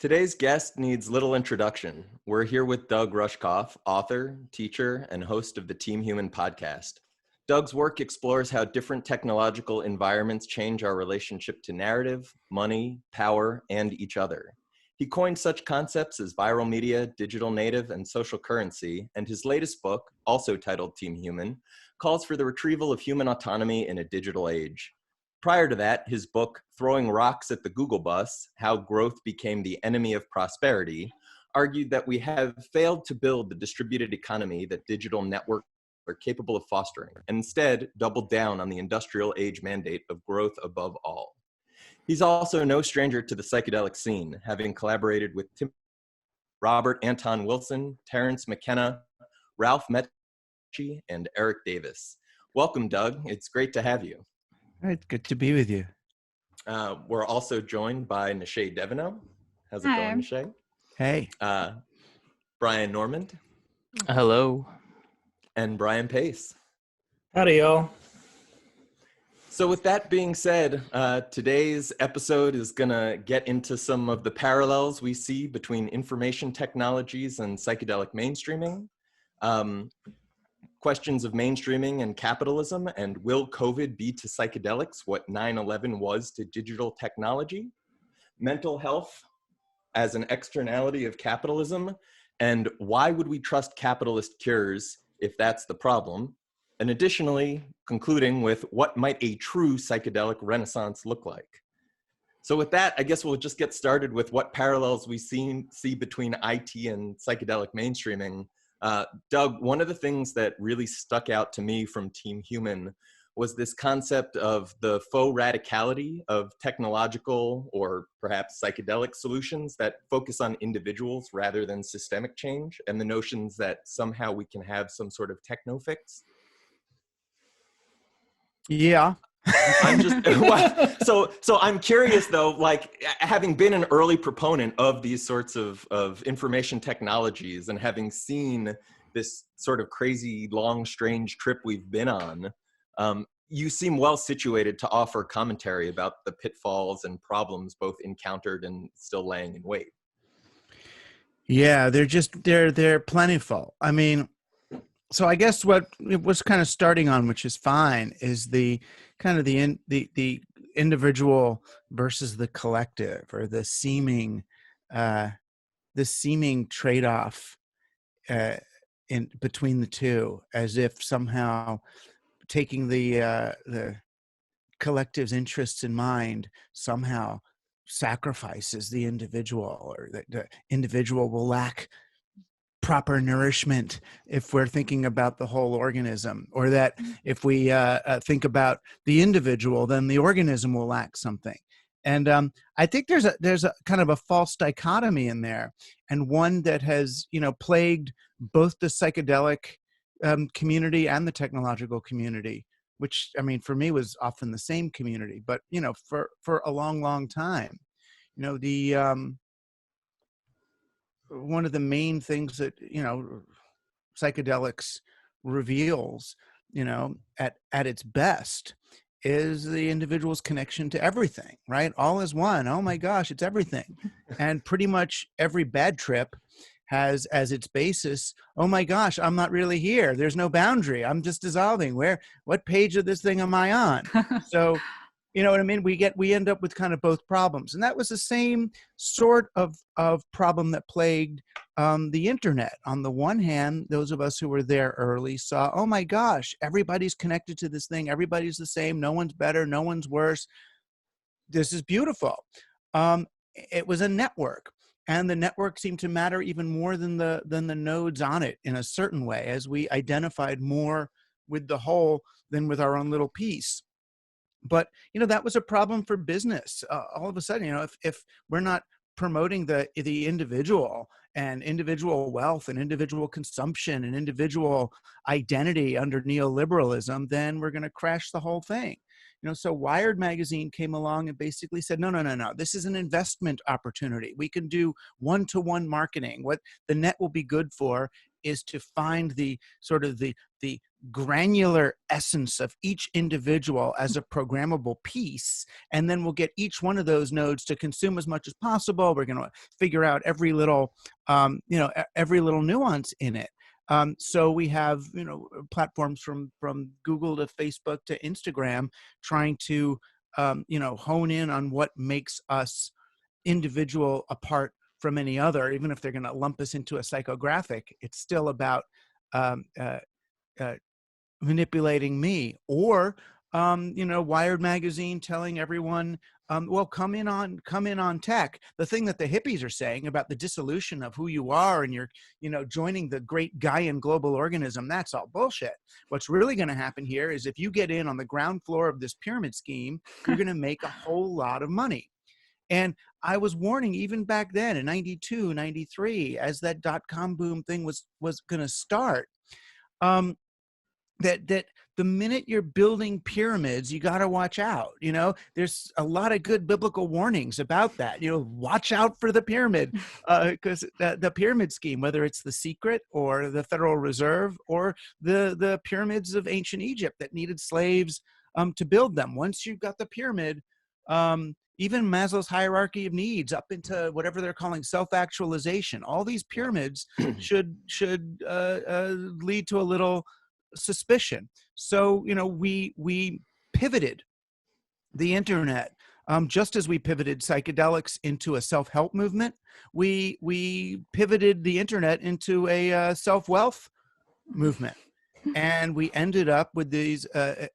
Today's guest needs little introduction. We're here with Doug Rushkoff, author, teacher, and host of the Team Human podcast. Doug's work explores how different technological environments change our relationship to narrative, money, power, and each other. He coined such concepts as viral media, digital native, and social currency, and his latest book, also titled Team Human, calls for the retrieval of human autonomy in a digital age. Prior to that, his book, Throwing Rocks at the Google Bus, How Growth Became the Enemy of Prosperity, argued that we have failed to build the distributed economy that digital networks are capable of fostering, and instead doubled down on the industrial age mandate of growth above all. He's also no stranger to the psychedelic scene, having collaborated with Robert Anton Wilson, Terence McKenna, Ralph Metzner, and Erik Davis. Welcome, Doug. It's great to have you. All right, good to be with you. We're also joined by Nishay Devino. How's it Hi. going, Nishay? Hey. Brian Normand. Hello. And Brian Pace. Howdy, y'all. So with that being said, today's episode is going to get into some of the parallels we see between information technologies and psychedelic mainstreaming. Questions of mainstreaming and capitalism, and will COVID be to psychedelics what 9/11 was to digital technology? Mental health as an externality of capitalism, and why would we trust capitalist cures if that's the problem? And additionally, concluding with what might a true psychedelic renaissance look like? So with that, I guess we'll just get started with what parallels we see between IT and psychedelic mainstreaming. Doug, one of the things that really stuck out to me from Team Human was this concept of the faux radicality of technological or perhaps psychedelic solutions that focus on individuals rather than systemic change, and the notions that somehow we can have some sort of techno fix. Yeah. I'm just so I'm curious though, like having been an early proponent of these sorts of information technologies and having seen this sort of crazy long strange trip we've been on, you seem well situated to offer commentary about the pitfalls and problems both encountered and still laying in wait. Yeah, they're plentiful. I mean, so I guess what it was kind of starting on, which is fine, is the kind of the individual versus the collective, or the seeming trade-off in between the two, as if somehow taking the collective's interests in mind somehow sacrifices the individual, or the individual will lack proper nourishment if we're thinking about the whole organism, or that if we think about the individual, then the organism will lack something. And I think there's a kind of a false dichotomy in there, and one that has plagued both the psychedelic community and the technological community, which I mean for me was often the same community, but for a long time, one of the main things that psychedelics reveals at its best is the individual's connection to everything, right? All is one. Oh my gosh, it's everything. And pretty much every bad trip has as its basis, oh my gosh, I'm not really here, there's no boundary, I'm just dissolving. What page of this thing am I on? So you know what I mean? We end up with kind of both problems. And that was the same sort of problem that plagued the internet. On the one hand, those of us who were there early saw, oh my gosh, everybody's connected to this thing. Everybody's the same. No one's better. No one's worse. This is beautiful. It was a network. And the network seemed to matter even more than the nodes on it in a certain way, as we identified more with the whole than with our own little piece. But, that was a problem for business. All of a sudden, if we're not promoting the individual and individual wealth and individual consumption and individual identity under neoliberalism, then we're going to crash the whole thing. So Wired magazine came along and basically said, no, this is an investment opportunity. We can do one-to-one marketing. What the net will be good for is to find the sort of the granular essence of each individual as a programmable piece, and then we'll get each one of those nodes to consume as much as possible. We're going to figure out every little, every little nuance in it. So we have, platforms from Google to Facebook to Instagram trying to, hone in on what makes us individual apart from any other. Even if they're going to lump us into a psychographic, it's still about manipulating me. Or Wired magazine telling everyone, well, come in on tech. The thing that the hippies are saying about the dissolution of who you are and you're joining the great Gaian global organism, that's all bullshit. What's really going to happen here is if you get in on the ground floor of this pyramid scheme, you're going to make a whole lot of money. And I was warning even back then in 92, 93, as that dot-com boom thing was going to start, that the minute you're building pyramids, you got to watch out. There's a lot of good biblical warnings about that. Watch out for the pyramid, because the pyramid scheme, whether it's the Secret or the Federal Reserve or the pyramids of ancient Egypt that needed slaves to build them. Once you've got the pyramid, even Maslow's hierarchy of needs up into whatever they're calling self-actualization, all these pyramids should lead to a little suspicion. So, we pivoted the internet, just as we pivoted psychedelics into a self-help movement. We pivoted the internet into a self-wealth movement, and we ended up with these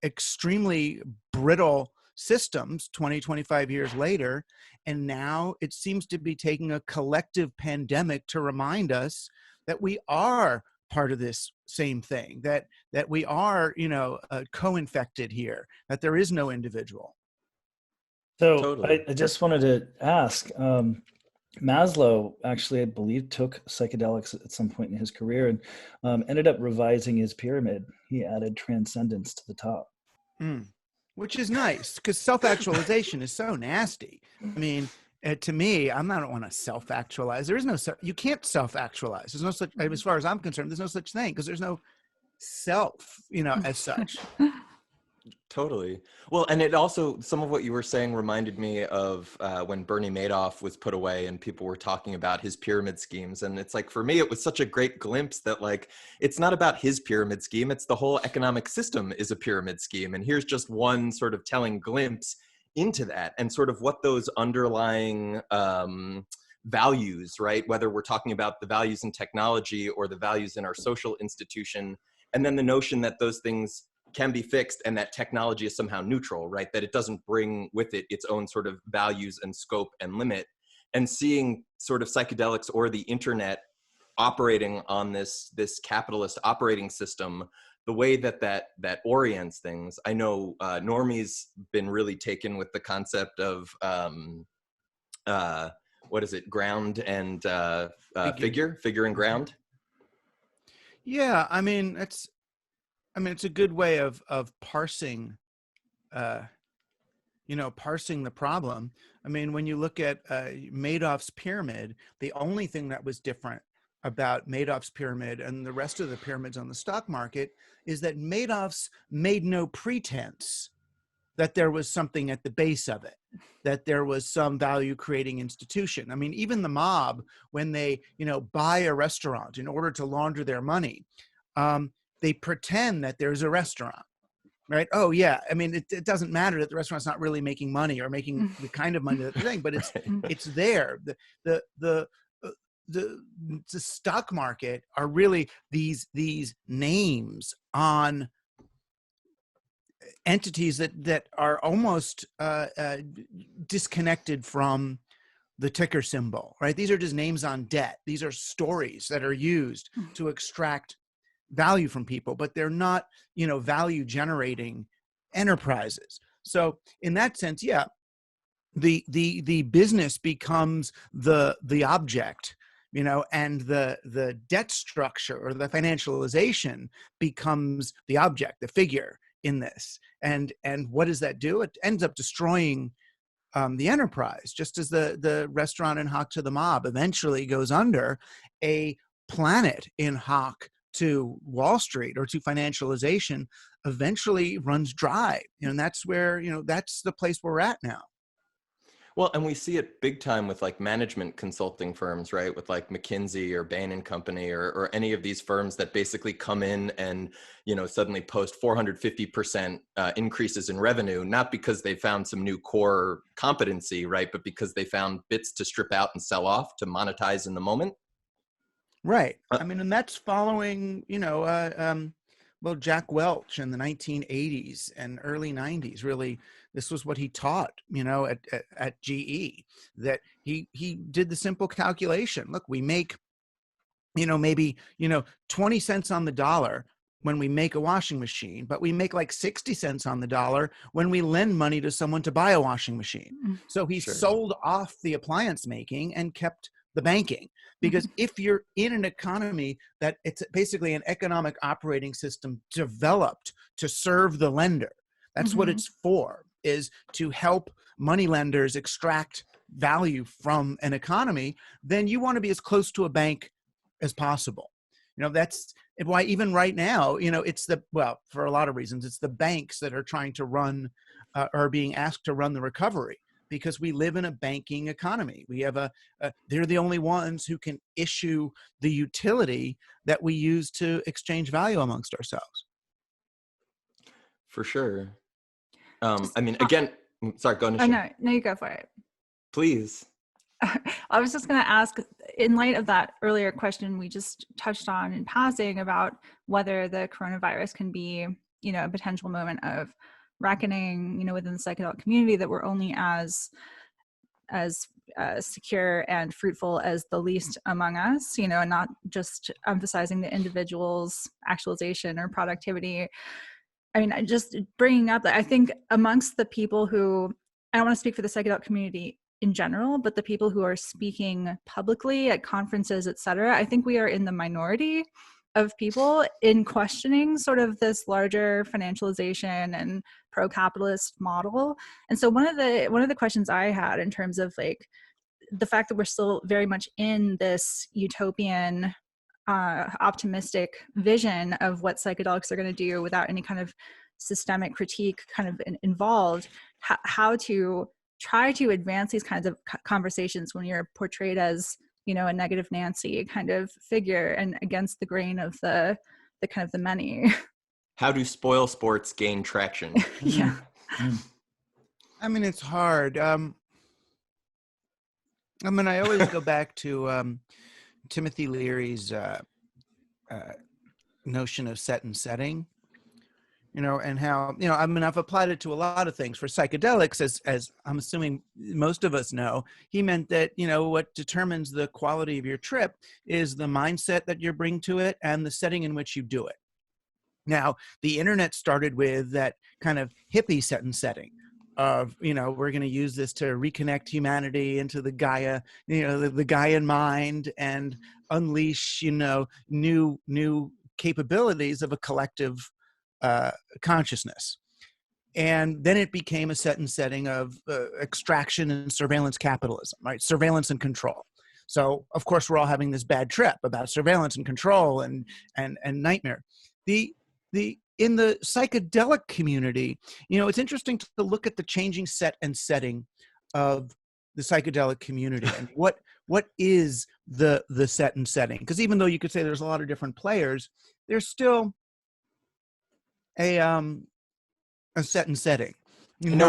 extremely brittle systems 20, 25 years later. And now it seems to be taking a collective pandemic to remind us that we are part of this same thing, that we are, co-infected here, that there is no individual. So Totally. I just wanted to ask, Maslow actually, I believe, took psychedelics at some point in his career and ended up revising his pyramid. He added transcendence to the top. Which is nice, because self-actualization is so nasty. I mean, to me, I don't want to self-actualize. There is no, you can't self-actualize. There's no such, as far as I'm concerned, there's no such thing, because there's no self, as such. Totally. Well, and it also, some of what you were saying reminded me of when Bernie Madoff was put away and people were talking about his pyramid schemes. And it's like, for me, it was such a great glimpse that it's not about his pyramid scheme. It's the whole economic system is a pyramid scheme. And here's just one sort of telling glimpse into that and sort of what those underlying values, right? Whether we're talking about the values in technology or the values in our social institution, and then the notion that those things can be fixed and that technology is somehow neutral, right? That it doesn't bring with it its own sort of values and scope and limit. And seeing sort of psychedelics or the internet operating on this capitalist operating system, the way that orients things. I know Normie's been really taken with the concept of what is it? Ground and figure and ground. Yeah, I mean, it's a good way of parsing, parsing the problem. I mean, when you look at Madoff's pyramid, the only thing that was different about Madoff's pyramid and the rest of the pyramids on the stock market is that Madoff's made no pretense that there was something at the base of it, that there was some value creating institution. I mean, even the mob, when they, buy a restaurant in order to launder their money, they pretend that there's a restaurant, right? Oh yeah. I mean, it doesn't matter that the restaurant's not really making money or making the kind of money that they're saying, but it's there. The stock market are really these names on entities that are almost disconnected from the ticker symbol, right? These are just names on debt. These are stories that are used to extract value from people, but they're not, value generating enterprises. So in that sense, yeah, the business becomes the object, and the debt structure or the financialization becomes the object, the figure in this. And what does that do? It ends up destroying the enterprise, just as the restaurant in Hock to the Mob eventually goes under. A planet in Hock to Wall Street or to financialization eventually runs dry. And that's where, that's the place we're at now. Well, and we see it big time with like management consulting firms, right? With like McKinsey or Bain and Company or any of these firms that basically come in and, suddenly post 450% increases in revenue, not because they found some new core competency, right? But because they found bits to strip out and sell off to monetize in the moment. Right. I mean, and that's following, Jack Welch in the 1980s and early 90s. Really, this was what he taught, at GE, that he did the simple calculation. Look, we make, maybe, 20 cents on the dollar when we make a washing machine, but we make like 60 cents on the dollar when we lend money to someone to buy a washing machine. So he sold off the appliance making and kept the banking. Because if you're in an economy that it's basically an economic operating system developed to serve the lender, that's what it's for, is to help money lenders extract value from an economy, then you want to be as close to a bank as possible. That's why even right now, it's for a lot of reasons, it's the banks that are trying to run, are being asked to run the recovery. Because we live in a banking economy. We have they're the only ones who can issue the utility that we use to exchange value amongst ourselves. For sure. I mean, again, sorry, go on. Oh, no, you go for it. Please. I was just going to ask, in light of that earlier question we just touched on in passing about whether the coronavirus can be, a potential moment of reckoning, within the psychedelic community, that we're only as secure and fruitful as the least among us, and not just emphasizing the individual's actualization or productivity. I mean, just bringing up that I think amongst the people who, I don't want to speak for the psychedelic community in general, but the people who are speaking publicly at conferences, et cetera, I think we are in the minority of people in questioning sort of this larger financialization and pro-capitalist model. And so one of the questions I had in terms of like the fact that we're still very much in this utopian, optimistic vision of what psychedelics are going to do without any kind of systemic critique kind of involved, how to try to advance these kinds of conversations when you're portrayed as, a negative Nancy kind of figure and against the grain of the kind of the many. How do spoil sports gain traction? Yeah. I mean, it's hard. I always go back to Timothy Leary's notion of set and setting, and how, I've applied it to a lot of things. For psychedelics, as I'm assuming most of us know, he meant that, what determines the quality of your trip is the mindset that you bring to it and the setting in which you do it. Now, the internet started with that kind of hippie set and setting of, we're going to use this to reconnect humanity into the Gaia, the Gaian mind, and unleash, new capabilities of a collective consciousness. And then it became a set and setting of extraction and surveillance capitalism, right? Surveillance and control. So of course we're all having this bad trip about surveillance and control and nightmare. In the psychedelic community, it's interesting to look at the changing set and setting of the psychedelic community and what is the set and setting. Because even though you could say there's a lot of different players, there's still a set and setting.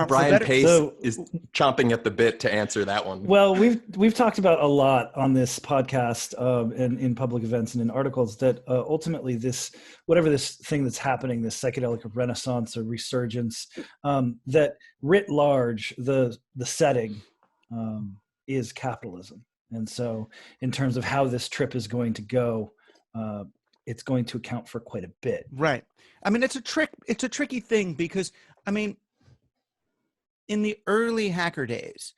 Brian Pace is chomping at the bit to answer that one. Well, we've talked about a lot on this podcast and in public events and in articles that ultimately whatever this thing that's happening, this psychedelic renaissance or resurgence, that writ large, the setting is capitalism. And so in terms of how this trip is going to go, it's going to account for quite a bit. Right. I mean, it's a tricky thing because, in the early hacker days,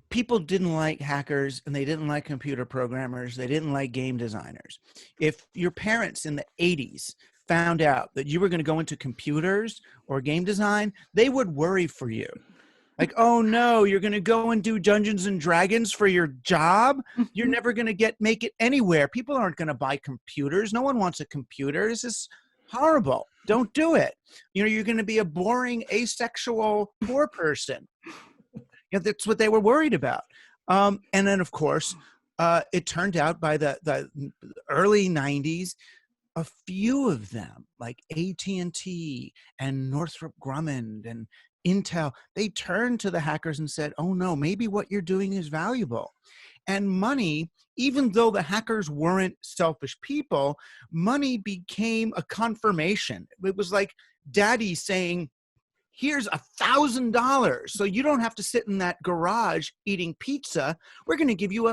people didn't like hackers and they didn't like computer programmers. They didn't like game designers. If your parents in the 80s found out that you were going to go into computers or game design, they would worry for you. Like, oh no, you're going to go and do Dungeons and Dragons for your job. You're never going to make it anywhere. People aren't going to buy computers. No one wants a computer. This is horrible. Don't do it. You're going to be a boring, asexual, poor person. That's what they were worried about. And then, of course, it turned out by the early 90s, a few of them, like AT&T and Northrop Grumman and Intel, they turned to the hackers and said, oh no, maybe what you're doing is valuable. And money, even though the hackers weren't selfish people, money became a confirmation. It was like daddy saying, here's $1,000. So you don't have to sit in that garage eating pizza. We're going to give you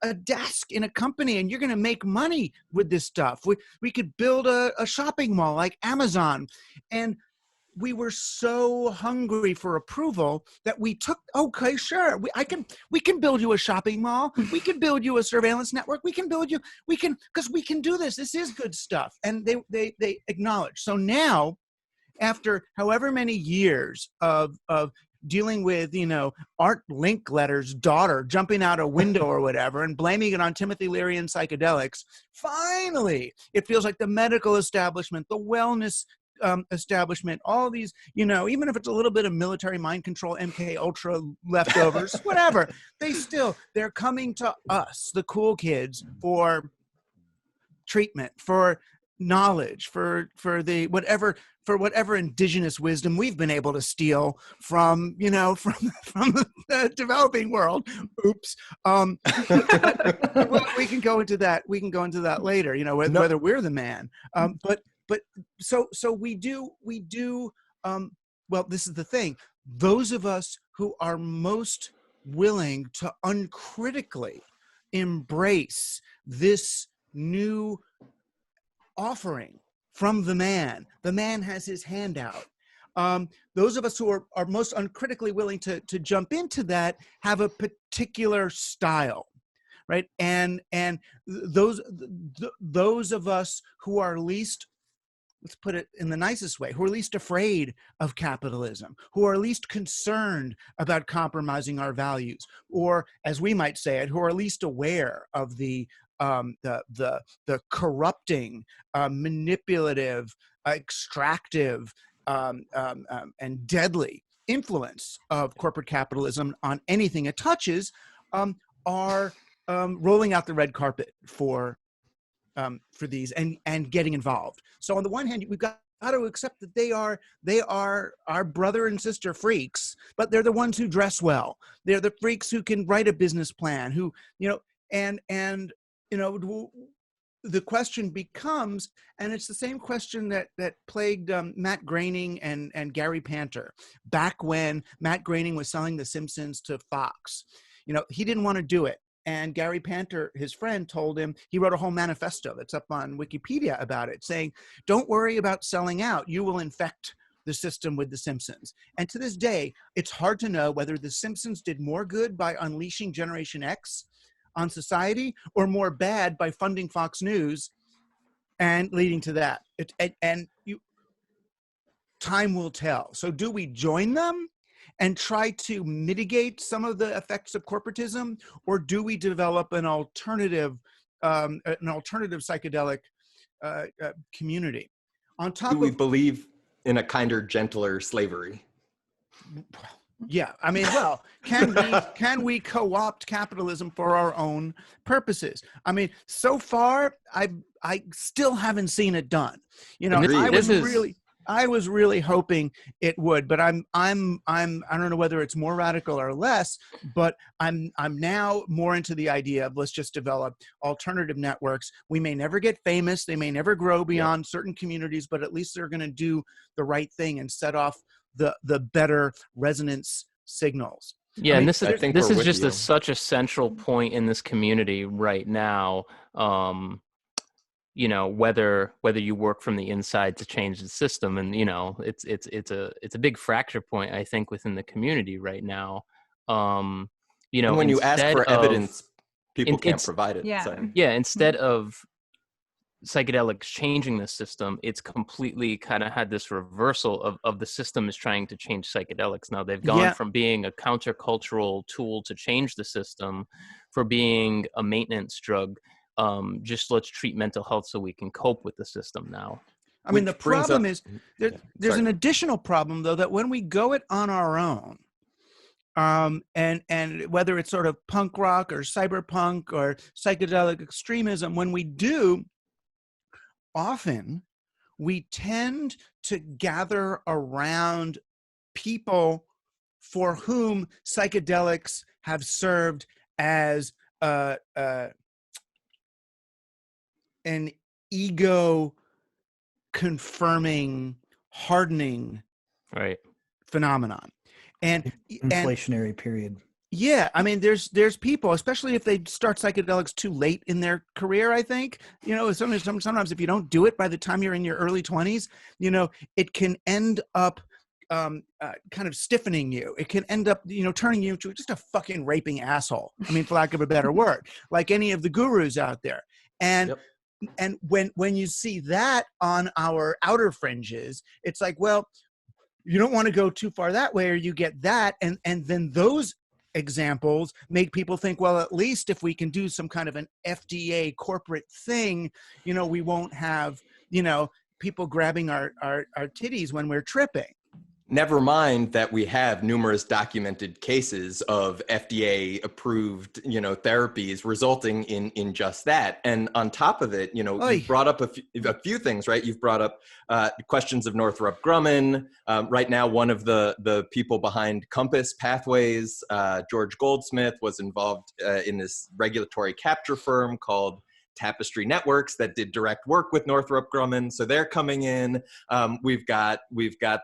a desk in a company, and you're going to make money with this stuff. We could build a shopping mall like Amazon. And we were so hungry for approval that we took, okay, sure, we can build you a shopping mall. We can build you a surveillance network. Because we can do this. This is good stuff. And they acknowledge. So now, after however many years of dealing with, Art Linkletter's daughter jumping out a window or whatever and blaming it on Timothy Leary and psychedelics, finally, it feels like the medical establishment, the wellness establishment, all these, even if it's a little bit of military mind control, MK Ultra leftovers, whatever, they're coming to us, the cool kids, for treatment, for knowledge, for whatever indigenous wisdom we've been able to steal from the developing world. Oops. We can go into that. We can go into that later. Whether we're the man. But so we do. Well, this is the thing. Those of us who are most willing to uncritically embrace this new offering from the man has his hand out. Those of us who are most uncritically willing to jump into that have a particular style, right? And those of us who are least, let's put it in the nicest way, who are least afraid of capitalism, who are least concerned about compromising our values, or as we might say it, who are least aware of the corrupting, manipulative, extractive, and deadly influence of corporate capitalism on anything it touches, are rolling out the red carpet for these and getting involved. So on the one hand, we've got to accept that they are our brother and sister freaks, but they're the ones who dress well. They're the freaks who can write a business plan, who, the question becomes, and it's the same question that plagued Matt Groening and Gary Panter back when Matt Groening was selling The Simpsons to Fox. He didn't want to do it. And Gary Panter, his friend, told him, he wrote a whole manifesto that's up on Wikipedia about it, saying, don't worry about selling out. You will infect the system with The Simpsons. And to this day, it's hard to know whether The Simpsons did more good by unleashing Generation X on society or more bad by funding Fox News and leading to that. Time will tell. So do we join them and try to mitigate some of the effects of corporatism, or do we develop an alternative psychedelic community? On top do we believe in a kinder, gentler slavery? Yeah, I mean, well, can we co-opt capitalism for our own purposes? I mean, so far, I still haven't seen it done. I was really hoping it would, but I don't know whether it's more radical or less, but I'm now more into the idea of let's just develop alternative networks. We may never get famous, they may never grow beyond certain communities, but at least they're going to do the right thing and set off the better resonance signals. Yeah, and this is just such a central point in this community right now. Whether you work from the inside to change the system, and it's a big fracture point, I think, within the community right now. And when you ask for evidence, people can't provide it. Yeah. Instead of psychedelics changing the system, it's completely kind of had this reversal of the system is trying to change psychedelics. Now they've gone from being a countercultural tool to change the system for being a maintenance drug. Just let's treat mental health so we can cope with the system now. I mean, the problem is there's an additional problem, though, that when we go it on our own, and whether it's sort of punk rock or cyberpunk or psychedelic extremism, when we do, often we tend to gather around people for whom psychedelics have served as an ego confirming, hardening phenomenon. And inflationary period. Yeah, I mean, there's people, especially if they start psychedelics too late in their career, I think, sometimes if you don't do it by the time you're in your early 20s, it can end up kind of stiffening you. It can end up, turning you into just a fucking raping asshole. I mean, for lack of a better word, like any of the gurus out there. And and when you see that on our outer fringes, it's like, well, you don't want to go too far that way, or you get that, and then those examples make people think, well, at least if we can do some kind of an FDA corporate thing, we won't have, people grabbing our titties when we're tripping. Never mind that we have numerous documented cases of FDA approved, therapies resulting in just that. And on top of it, you've brought up a few things, right? You've brought up questions of Northrop Grumman. Right now, one of the people behind Compass Pathways, George Goldsmith, was involved in this regulatory capture firm called Tapestry Networks that did direct work with Northrop Grumman. So they're coming in. We've got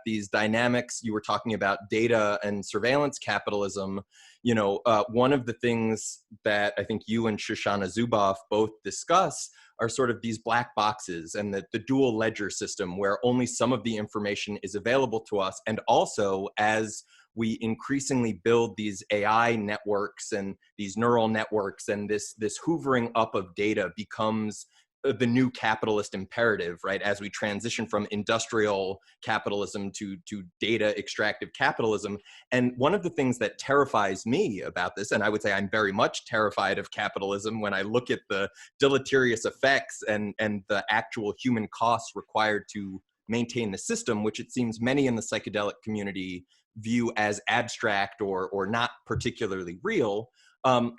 these dynamics. You were talking about data and surveillance capitalism. One of the things that I think you and Shoshana Zuboff both discuss are sort of these black boxes and the dual ledger system where only some of the information is available to us. And also, as we increasingly build these AI networks and these neural networks, and this hoovering up of data becomes the new capitalist imperative, right? As we transition from industrial capitalism to data extractive capitalism. And one of the things that terrifies me about this, and I would say I'm very much terrified of capitalism when I look at the deleterious effects and the actual human costs required to maintain the system, which it seems many in the psychedelic community view as abstract or not particularly real,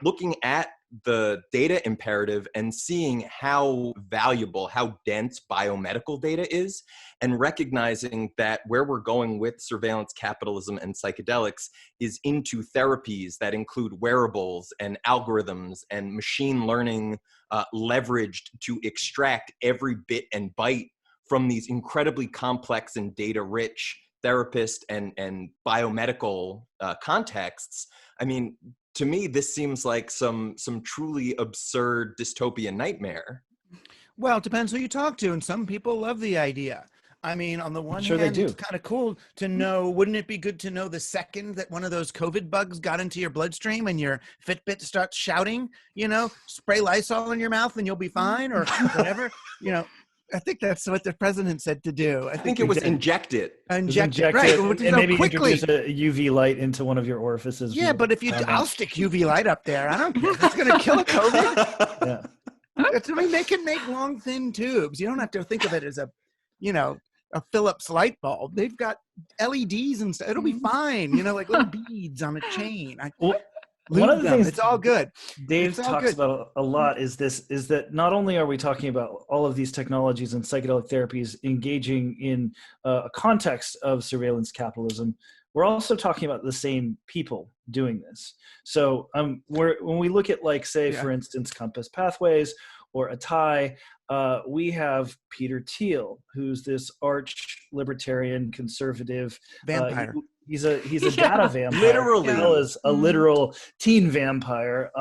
looking at the data imperative and seeing how valuable, how dense biomedical data is, and recognizing that where we're going with surveillance capitalism and psychedelics is into therapies that include wearables and algorithms and machine learning leveraged to extract every bit and byte from these incredibly complex and data-rich therapist and biomedical contexts. I mean, to me, this seems like some truly absurd dystopian nightmare. Well, it depends who you talk to, and some people love the idea. I mean, on the one hand, it's kind of cool to know. Wouldn't it be good to know the second that one of those COVID bugs got into your bloodstream and your Fitbit starts shouting, spray Lysol in your mouth and you'll be fine, or whatever, I think that's what the president said to do. I think it was inject it. Inject right. It, and maybe quickly introduce a UV light into one of your orifices. Yeah, but if I'll stick UV light up there. I don't care. It's going to kill a COVID. Yeah. They can make long, thin tubes. You don't have to think of it as a Philips light bulb. They've got LEDs and stuff. It'll be fine. Like little beads on a chain. One of the things it's all good. Dave talks about a lot is that not only are we talking about all of these technologies and psychedelic therapies engaging in a context of surveillance capitalism, we're also talking about the same people doing this. So when we look at, for instance, Compass Pathways or Atai, we have Peter Thiel, who's this arch libertarian conservative vampire. He's a data vampire, Literally. as well as a literal teen vampire.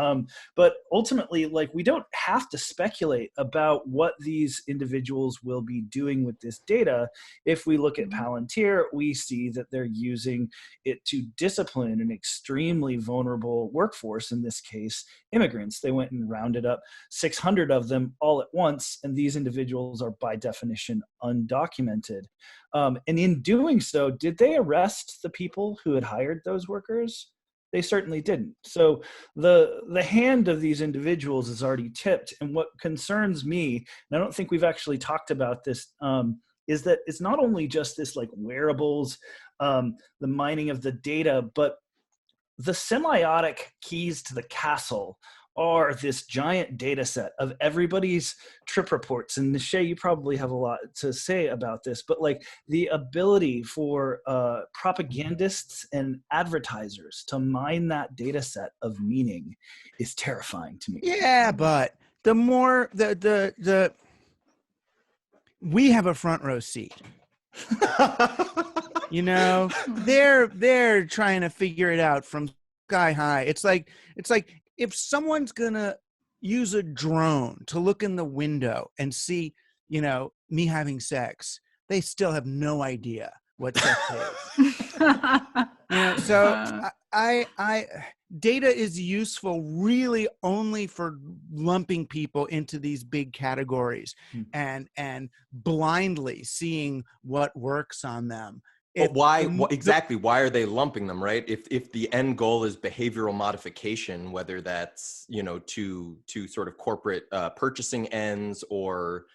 But ultimately, like, we don't have to speculate about what these individuals will be doing with this data. If we look at Palantir, we see that they're using it to discipline an extremely vulnerable workforce, in this case, immigrants. They went and rounded up 600 of them all at once, and these individuals are by definition undocumented. And in doing so, did they arrest the people who had hired those workers? They certainly didn't. So the hand of these individuals is already tipped. And what concerns me, and I don't think we've actually talked about this, is that it's not only just this like wearables, the mining of the data, but the semiotic keys to the castle are this giant data set of everybody's trip reports. And Nishay, you probably have a lot to say about this, but like the ability for propagandists and advertisers to mine that data set of meaning is terrifying to me. Yeah, but the more the we have a front row seat. You know, they're trying to figure it out from sky high. It's like if someone's gonna use a drone to look in the window and see, you know, me having sex, they still have no idea what sex is. You know, so I data is useful really only for lumping people into these big categories and blindly seeing what works on them. But why are they lumping them, right? If the end goal is behavioral modification, whether that's, you know, to sort of corporate purchasing ends or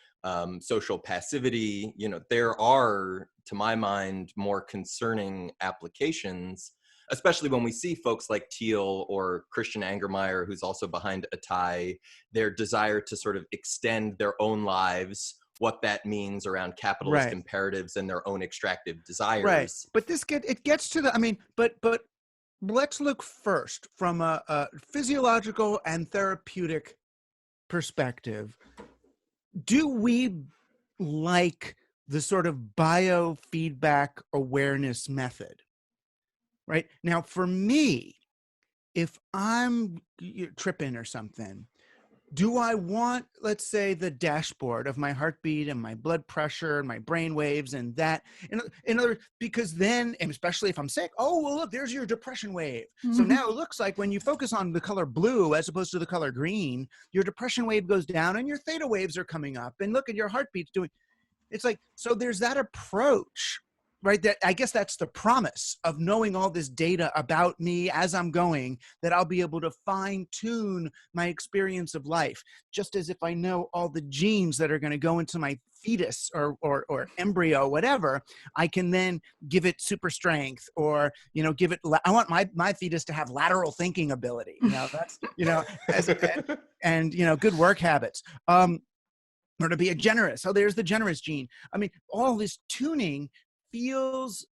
social passivity, you know, there are, to my mind, more concerning applications, especially when we see folks like Thiel or Christian Angermeyer, who's also behind Atai, their desire to sort of extend their own lives, what that means around capitalist imperatives and their own extractive desires. Right. But it gets to the, I mean, but let's look first from a physiological and therapeutic perspective. Do we like the sort of biofeedback awareness method? Right? Now, for me, if I'm tripping or something, do I want, let's say, the dashboard of my heartbeat and my blood pressure and my brain waves and that, in other, because then, and especially if I'm sick, oh, well, look, there's your depression wave. So now it looks like when you focus on the color blue as opposed to the color green, your depression wave goes down and your theta waves are coming up, and look at your heartbeat's doing, it's like, so there's that approach, right? That I guess that's the promise of knowing all this data about me as I'm going, that I'll be able to fine tune my experience of life. Just as if I know all the genes that are going to go into my fetus or embryo, whatever, I can then give it super strength or, you know, give it, I want my fetus to have lateral thinking ability, you know, that's, you know, and, you know, good work habits. Or to be a generous. Oh, there's the generous gene. I mean, all this tuning feels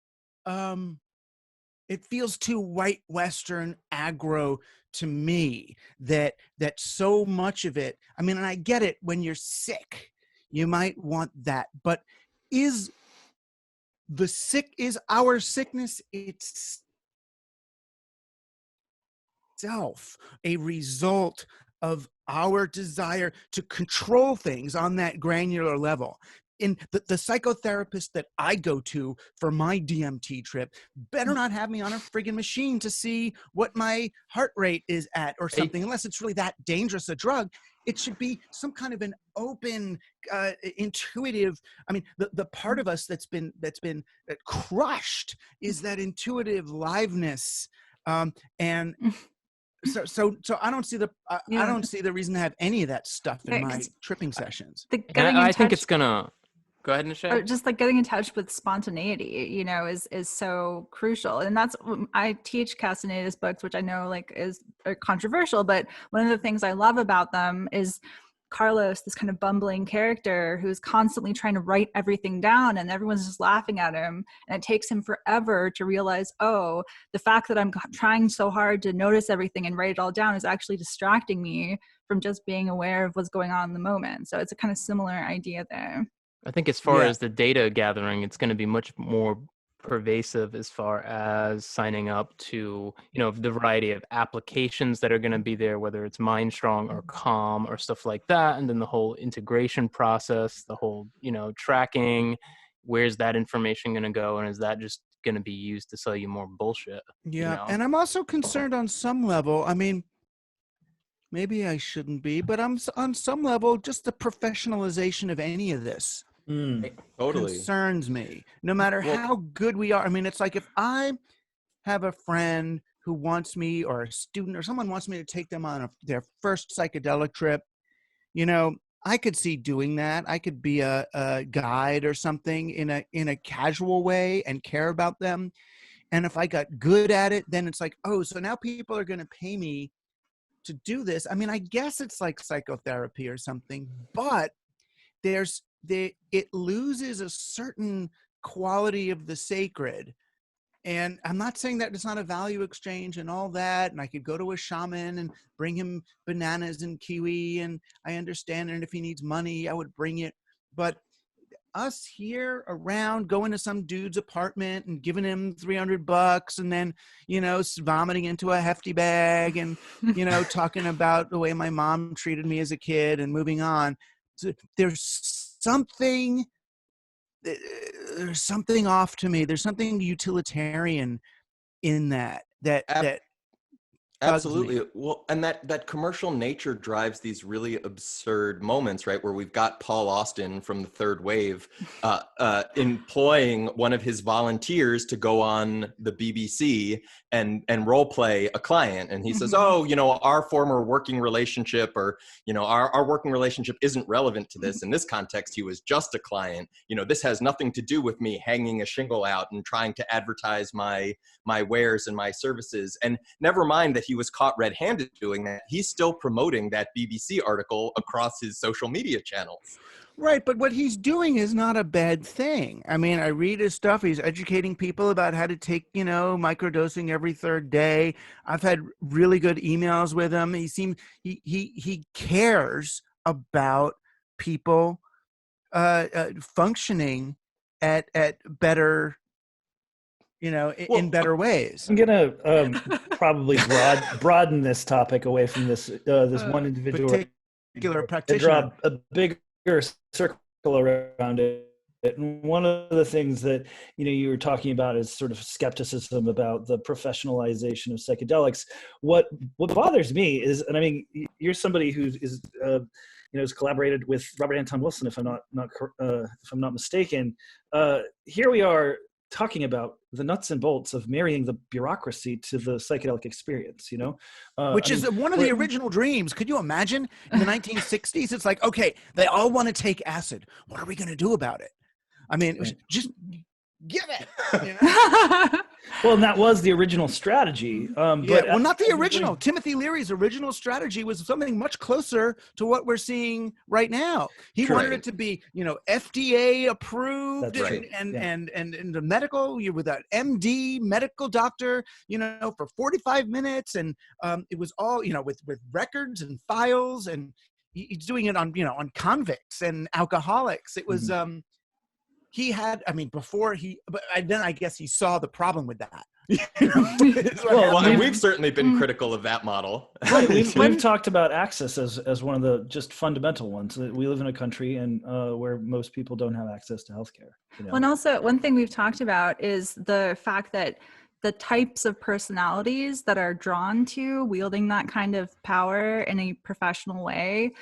it feels too white Western aggro to me, that so much of it, I mean, and I get it, when you're sick you might want that, but is our sickness itself a result of our desire to control things on that granular level? In the psychotherapist that I go to for my DMT trip better not have me on a friggin' machine to see what my heart rate is at or something, unless it's really that dangerous a drug. It should be some kind of an open, intuitive. I mean, the part of us that's been crushed is that intuitive liveness, and. So I don't see I don't see the reason to have any of that stuff in my tripping sessions. I think it's gonna. Go ahead, Nishay. Just like getting in touch with spontaneity, you know, is so crucial. And that's, I teach Castaneda's books, which I know like is controversial, but one of the things I love about them is Carlos, this kind of bumbling character who's constantly trying to write everything down, and everyone's just laughing at him. And it takes him forever to realize, oh, the fact that I'm trying so hard to notice everything and write it all down is actually distracting me from just being aware of what's going on in the moment. So it's a kind of similar idea there. I think as far as the data gathering, it's going to be much more pervasive as far as signing up to, the variety of applications that are going to be there, whether it's Mindstrong or Calm or stuff like that. And then the whole integration process, the whole, tracking, where's that information going to go? And is that just going to be used to sell you more bullshit? Yeah. And I'm also concerned on some level. I mean, maybe I shouldn't be, but I'm on some level, just the professionalization of any of this Totally concerns me. No matter how good we are. I mean, it's like if I have a friend who wants me, or a student or someone wants me to take them on their first psychedelic trip, I could see doing that. I could be a guide or something in a casual way and care about them. And if I got good at it, then it's like, oh, so now people are going to pay me to do this. I mean, I guess it's like psychotherapy or something, but it loses a certain quality of the sacred. And I'm not saying that it's not a value exchange and all that. And I could go to a shaman and bring him bananas and kiwi, and I understand. And if he needs money, I would bring it. But us here around going to some dude's apartment and giving him $300 and then, vomiting into a hefty bag and, talking about the way my mom treated me as a kid and moving on. So there's something off to me. There's something utilitarian in that absolutely. Well, and that commercial nature drives these really absurd moments, right? Where we've got Paul Austin from the Third Wave employing one of his volunteers to go on the BBC and role play a client. And he says, oh, our former working relationship, or, our working relationship isn't relevant to this. In this context, he was just a client. This has nothing to do with me hanging a shingle out and trying to advertise my wares and my services. And never mind that he was caught red-handed doing that, he's still promoting that BBC article across his social media channels. Right, but what he's doing is not a bad thing. I mean, I read his stuff. He's educating people about how to take, microdosing every third day. I've had really good emails with him. He cares about people functioning at better, in better ways. I'm gonna probably broaden this topic away from this one individual particular practitioner. Draw a bigger circle around it. And one of the things that you were talking about is sort of skepticism about the professionalization of psychedelics. What bothers me is, and I mean, you're somebody who is has collaborated with Robert Anton Wilson, if I'm not mistaken. Here we are talking about the nuts and bolts of marrying the bureaucracy to the psychedelic experience, which is one of the original dreams. Could you imagine in the 1960s? It's like, okay, they all want to take acid. What are we going to do about it? I mean, it was just give it. Well, and that was the original strategy. But not the original. Timothy Leary's original strategy was something much closer to what we're seeing right now. He wanted it to be, FDA approved and the medical, with an MD medical doctor, for 45 minutes. And it was all, with records and files, and he's doing it on, on convicts and alcoholics. It was, he had, but then I guess he saw the problem with that. And we've certainly been critical of that model. We've talked about access as one of the just fundamental ones. We live in a country and where most people don't have access to healthcare. Well, and also one thing we've talked about is the fact that the types of personalities that are drawn to wielding that kind of power in a professional way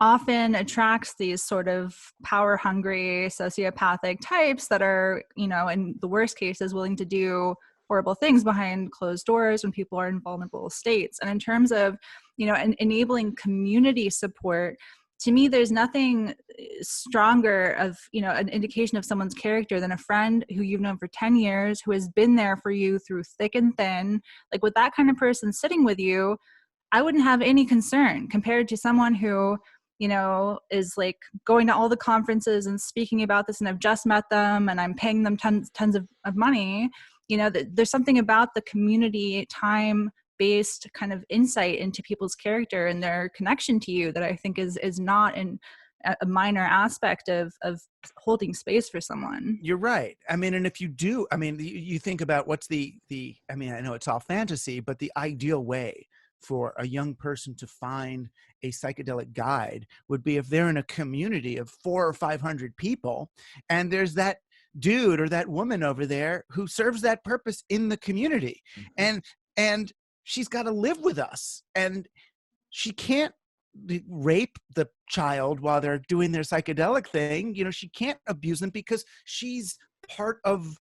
often attracts these sort of power hungry sociopathic types that are, in the worst cases, willing to do horrible things behind closed doors when people are in vulnerable states. And in terms of, enabling community support, to me, there's nothing stronger of, an indication of someone's character than a friend who you've known for 10 years, who has been there for you through thick and thin. Like, with that kind of person sitting with you, I wouldn't have any concern compared to someone who, is like going to all the conferences and speaking about this, and I've just met them and I'm paying them tons of money. There's something about the community time-based kind of insight into people's character and their connection to you that I think is not in a minor aspect of holding space for someone. You're right. I mean, and if you do, I mean, you think about what's the, I mean, I know it's all fantasy, but the ideal way for a young person to find a psychedelic guide would be if they're in a community of 400 or 500 people, and there's that dude or that woman over there who serves that purpose in the community. And she's got to live with us, and she can't rape the child while they're doing their psychedelic thing. You know, she can't abuse them because she's part of,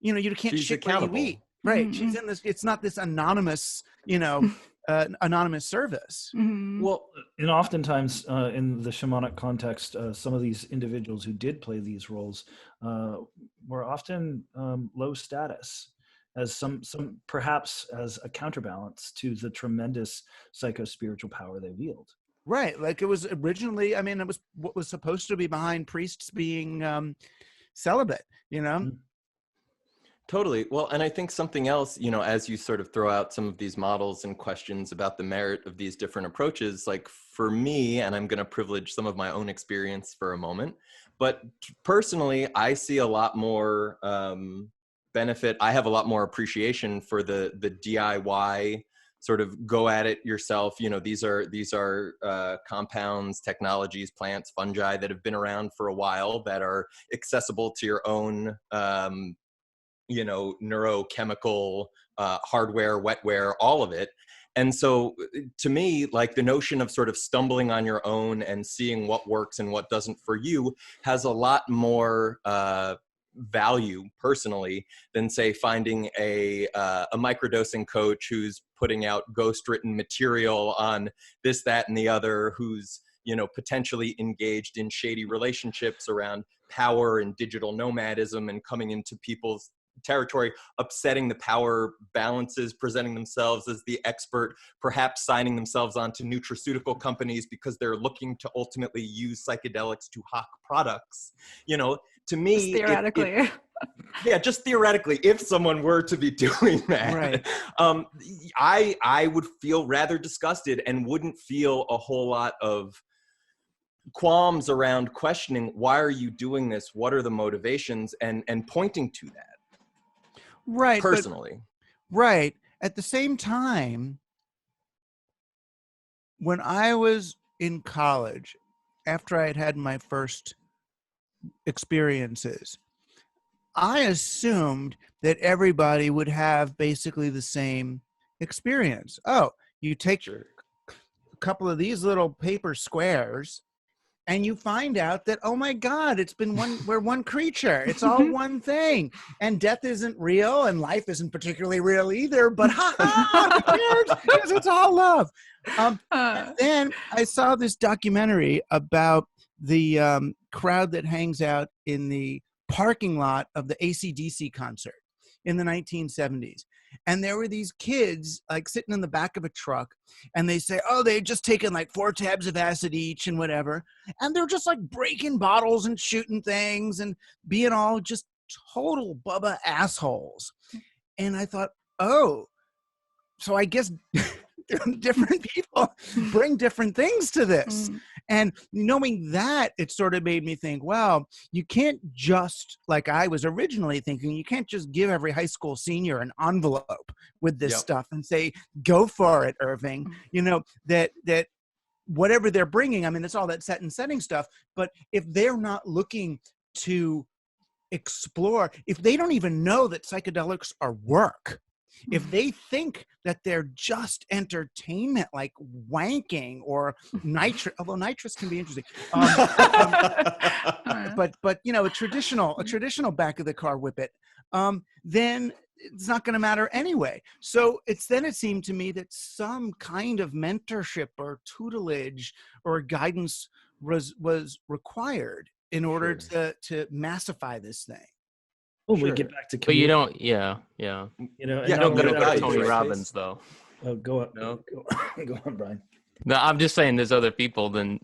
you know, you can't she's shit where you eat. Right. Mm-hmm. She's in this, it's not this anonymous, you know, anonymous service. Mm-hmm. Well, and oftentimes in the shamanic context, some of these individuals who did play these roles were often low status, as some perhaps as a counterbalance to the tremendous psycho-spiritual power they wield. Right. Like it was originally, I mean, it was what was supposed to be behind priests being celibate, you know? Mm-hmm. Totally. Well, and I think something else, you know, as you sort of throw out some of these models and questions about the merit of these different approaches, like for me, and I'm going to privilege some of my own experience for a moment, but personally, I see a lot more benefit. I have a lot more appreciation for the DIY sort of go at it yourself. You know, these are compounds, technologies, plants, fungi that have been around for a while that are accessible to your own you know, neurochemical hardware, wetware, all of it. And so to me, like the notion of sort of stumbling on your own and seeing what works and what doesn't for you has a lot more value personally than say finding a microdosing coach who's putting out ghost written material on this, that, and the other, who's, you know, potentially engaged in shady relationships around power and digital nomadism and coming into people's territory, upsetting the power balances, presenting themselves as the expert, perhaps signing themselves onto nutraceutical companies because they're looking to ultimately use psychedelics to hawk products. You know, to me, just theoretically. Yeah, just theoretically, if someone were to be doing that, Right. I would feel rather disgusted and wouldn't feel a whole lot of qualms around questioning, why are you doing this? What are the motivations? And pointing to that. Right. Personally. Right. At the same time, when I was in college, after I had had my first experiences, I assumed that everybody would have basically the same experience. Oh, you take a couple of these little paper squares and you find out that, oh my God, we're one creature. It's all one thing. And death isn't real and life isn't particularly real either, but because it's all love. And then I saw this documentary about the crowd that hangs out in the parking lot of the AC/DC concert in the 1970s. And there were these kids like sitting in the back of a truck, and they say, oh, they had just taken like 4 tabs of acid each and whatever. And they're just like breaking bottles and shooting things and being all just total Bubba assholes. And I thought, oh, so I guess different people bring different things to this. And knowing that, it sort of made me think, well, you can't just, like I was originally thinking, you can't just give every high school senior an envelope with this stuff and say, go for it, Irving. You know, that whatever they're bringing, I mean, it's all that set and setting stuff. But if they're not looking to explore, if they don't even know that psychedelics are work, if they think that they're just entertainment, like wanking or nitrous, although nitrous can be interesting, but you know, a traditional back of the car whippet, then it's not going to matter anyway. So it seemed to me that some kind of mentorship or tutelage or guidance was required in order to massify this thing. Well, we get back to but you don't, You know, you don't go to Tony Robbins though. Oh, go on. No, go on, Brian. No, I'm just saying there's other people than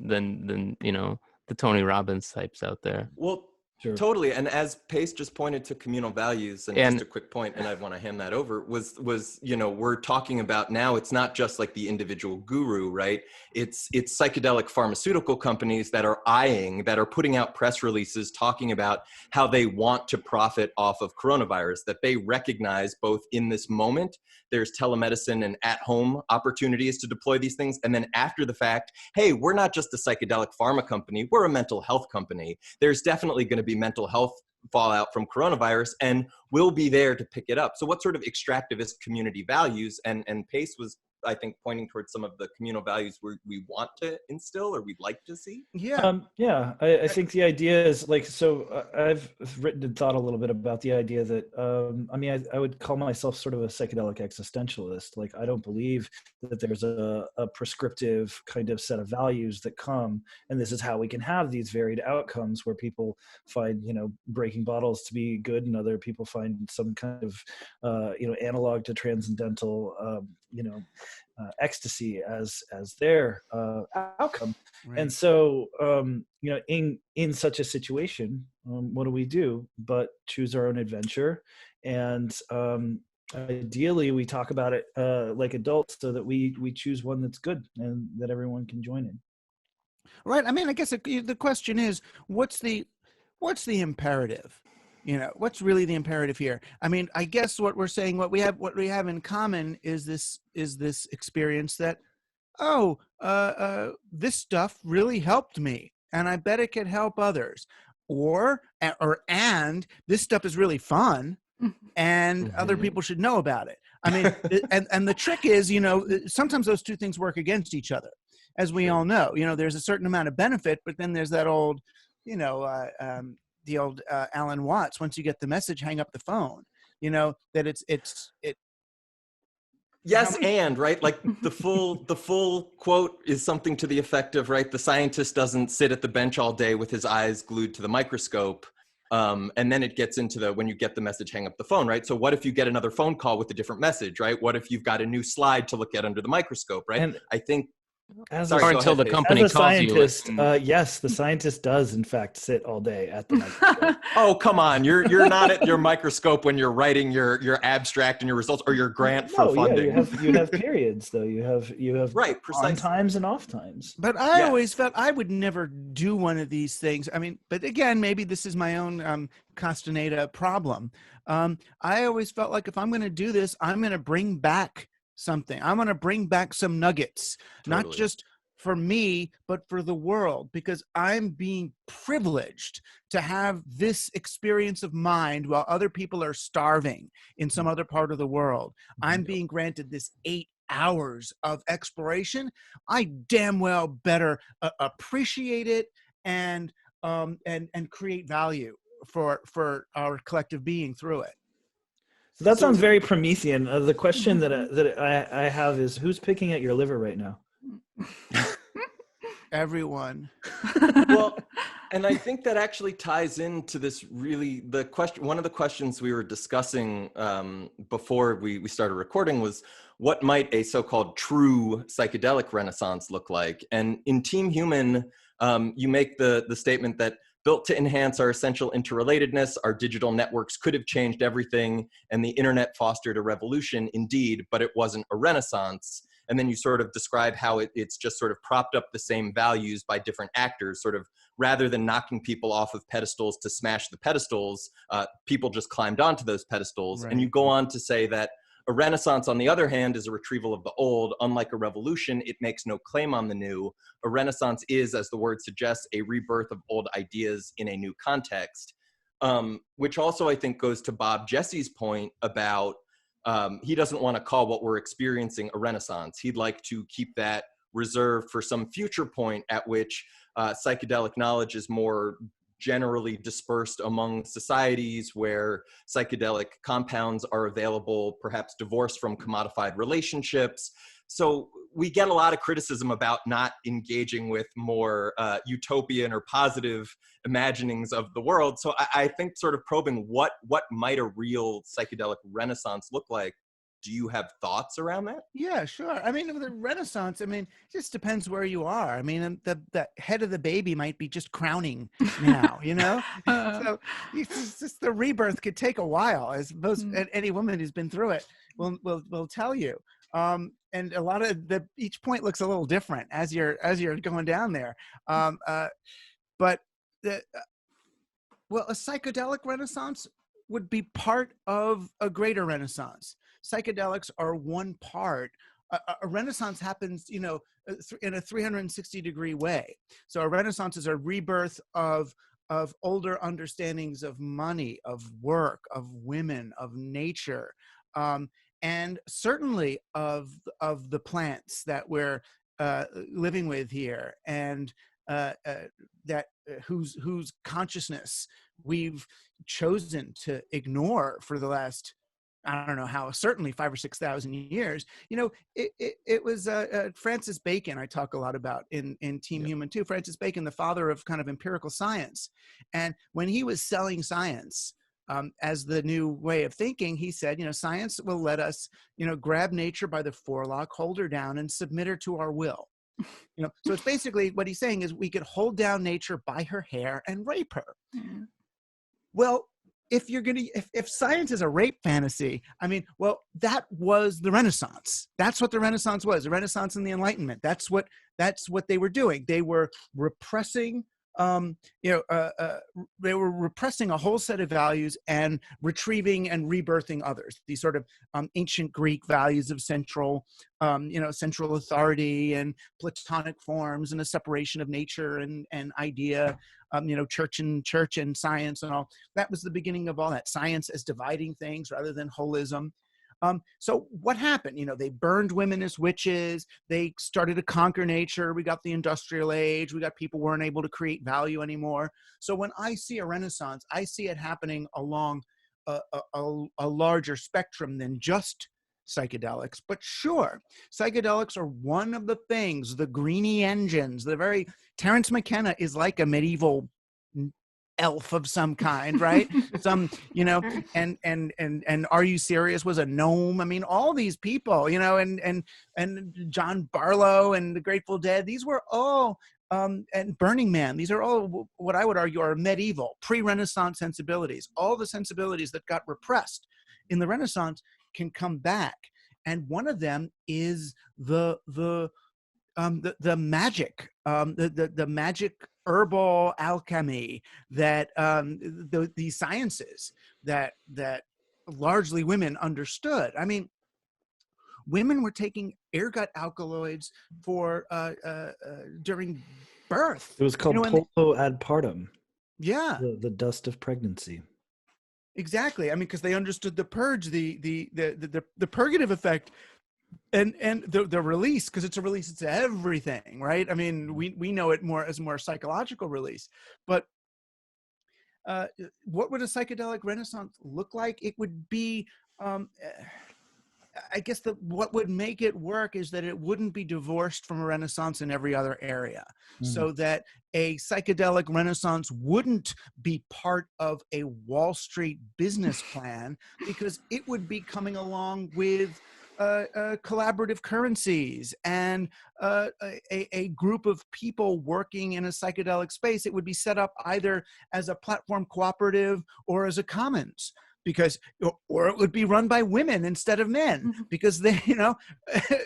you know, the Tony Robbins types out there. Well, Sure. Totally. And as Pace just pointed to communal values, and just a quick point, and I want to hand that over, was, you know, we're talking about now, it's not just like the individual guru, right? It's psychedelic pharmaceutical companies that are putting out press releases talking about how they want to profit off of coronavirus, that they recognize both in this moment, there's telemedicine and at-home opportunities to deploy these things. And then after the fact, hey, we're not just a psychedelic pharma company, we're a mental health company. There's definitely going to be mental health fallout from coronavirus, and we'll be there to pick it up. So what sort of extractivist community values, and Pace was, I think, pointing towards some of the communal values we want to instill or we'd like to see? Yeah. I think the idea is like, so I've written and thought a little bit about the idea that, I mean, I would call myself sort of a psychedelic existentialist. Like, I don't believe that there's a prescriptive kind of set of values that come, and this is how we can have these varied outcomes where people find, you know, breaking bottles to be good, and other people find some kind of, you know, analog to transcendental, you know, ecstasy as their outcome. Right. And so, you know, in such a situation, what do we do but choose our own adventure? And ideally, we talk about it like adults, so that we choose one that's good and that everyone can join in. Right. I mean, I guess the question is, what's the imperative? You know, what's really the imperative here? I mean, I guess what we're saying, what we have in common is this experience that, this stuff really helped me, and I bet it could help others. And this stuff is really fun, and other people should know about it. I mean, and the trick is, you know, sometimes those two things work against each other, as we all know. You know, there's a certain amount of benefit, but then there's that old, you know, the old Alan Watts, once you get the message, hang up the phone. You know, that it. Yes, and right, like the full quote is something to the effect of, right, the scientist doesn't sit at the bench all day with his eyes glued to the microscope. And then it gets into when you get the message, hang up the phone, right? So what if you get another phone call with a different message, right? What if you've got a new slide to look at under the microscope, right? And I think, until the company calls you. Yes, the scientist does in fact sit all day at the microscope. Oh, come on. You're not at your microscope when you're writing your abstract and your results or your grant for funding. Yeah, you have periods though. You have right, precisely. On times and off times. But I always felt I would never do one of these things. I mean, but again, maybe this is my own Castaneda problem. I always felt like if I'm going to do this, I'm going to bring back something. I'm going to bring back some nuggets, not just for me, but for the world, because I'm being privileged to have this experience of mind while other people are starving in some other part of the world. I'm being granted this 8 hours of exploration. I damn well better appreciate it and create value for our collective being through it. So that sounds very Promethean. The question that I have is, who's picking at your liver right now? Everyone. Well, and I think that actually ties into this really, the question, one of the questions we were discussing before we started recording was, what might a so-called true psychedelic renaissance look like? And in Team Human, you make the statement that built to enhance our essential interrelatedness, our digital networks could have changed everything, and the internet fostered a revolution indeed, but it wasn't a renaissance. And then you sort of describe how it's just sort of propped up the same values by different actors, sort of rather than knocking people off of pedestals to smash the pedestals, people just climbed onto those pedestals. Right. And you go on to say that a renaissance, on the other hand, is a retrieval of the old. Unlike a revolution, it makes no claim on the new. A renaissance is, as the word suggests, a rebirth of old ideas in a new context, which also, I think, goes to Bob Jesse's point about he doesn't want to call what we're experiencing a renaissance. He'd like to keep that reserved for some future point at which psychedelic knowledge is more generally dispersed among societies, where psychedelic compounds are available, perhaps divorced from commodified relationships. So we get a lot of criticism about not engaging with more utopian or positive imaginings of the world. So I think sort of probing what might a real psychedelic renaissance look like Do you have thoughts around that? Yeah, sure. I mean, with the Renaissance, I mean, it just depends where you are. I mean, the head of the baby might be just crowning now, you know? So it's just the rebirth could take a while, as most any woman who's been through it will tell you. And a lot of each point looks a little different as you're going down there. But a psychedelic renaissance would be part of a greater renaissance. Psychedelics are one part. A renaissance happens, you know, in a 360-degree way. So a renaissance is a rebirth of older understandings of money, of work, of women, of nature, and certainly of the plants that we're living with here, and that whose consciousness we've chosen to ignore for the last, I don't know how, certainly 5,000 or 6,000 years. You know, it was Francis Bacon, I talk a lot about in Team Human too. Francis Bacon, the father of kind of empirical science. And when he was selling science as the new way of thinking, he said, you know, science will let us, you know, grab nature by the forelock, hold her down, and submit her to our will. You know, so it's basically what he's saying is we could hold down nature by her hair and rape her. Mm-hmm. Well, if science is a rape fantasy, I mean, well, that was the Renaissance. That's what the Renaissance was. The Renaissance and the Enlightenment. That's what they were doing. They were repressing. They were repressing a whole set of values and retrieving and rebirthing others. These sort of ancient Greek values of central authority and Platonic forms and a separation of nature and idea, church and science and all. That was the beginning of all that. Science as dividing things rather than holism. So what happened? You know, they burned women as witches. They started to conquer nature. We got the industrial age. We got people weren't able to create value anymore. So when I see a renaissance, I see it happening along a larger spectrum than just psychedelics. But sure, psychedelics are one of the things, the greeny engines, Terence McKenna is like a medieval elf of some kind, right? And Are You Serious was a gnome. I mean, all these people, you know, and John Barlow and the Grateful Dead, these were all, and Burning Man, these are all what I would argue are medieval, pre-Renaissance sensibilities. All the sensibilities that got repressed in the Renaissance can come back. And one of them is the magic, the magic herbal alchemy that these sciences that largely women understood. I mean, women were taking ergot alkaloids for during birth. It was called polpo ad partum. Yeah, the dust of pregnancy. Exactly. I mean, because they understood the purge, the purgative effect. And the release, because it's a release, it's everything, right? I mean, we know it more as more psychological release. But what would a psychedelic renaissance look like? It would be, I guess what would make it work is that it wouldn't be divorced from a renaissance in every other area. Mm-hmm. So that a psychedelic renaissance wouldn't be part of a Wall Street business plan, because it would be coming along with collaborative currencies and a group of people working in a psychedelic space. It would be set up either as a platform cooperative or as a commons, or it would be run by women instead of men, because they,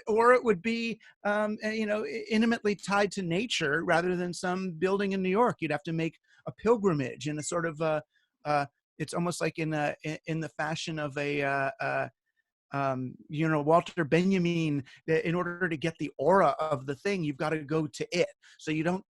or it would be, intimately tied to nature rather than some building in New York. You'd have to make a pilgrimage in a sort of, it's almost like in the fashion of Walter Benjamin, in order to get the aura of the thing, you've got to go to it. So you don't,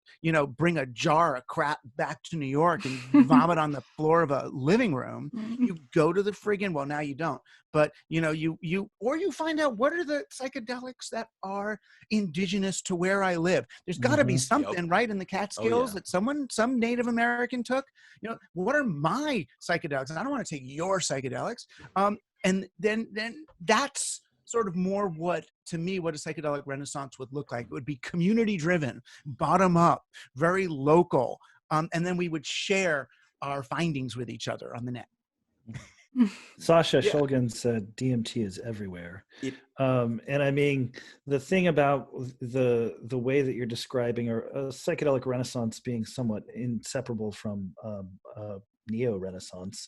bring a jar of crap back to New York and vomit on the floor of a living room. You go to the friggin', well, now you don't, but you find out what are the psychedelics that are indigenous to where I live. There's got to be something right in the Catskills that some Native American took. What are my psychedelics? And I don't want to take your psychedelics. And then that's sort of more what a psychedelic renaissance would look like. It would be community driven, bottom up, very local. And then we would share our findings with each other on the net. Sasha Shulgin said DMT is everywhere. And I mean, the thing about the way that you're describing a psychedelic renaissance being somewhat inseparable from neo-renaissance,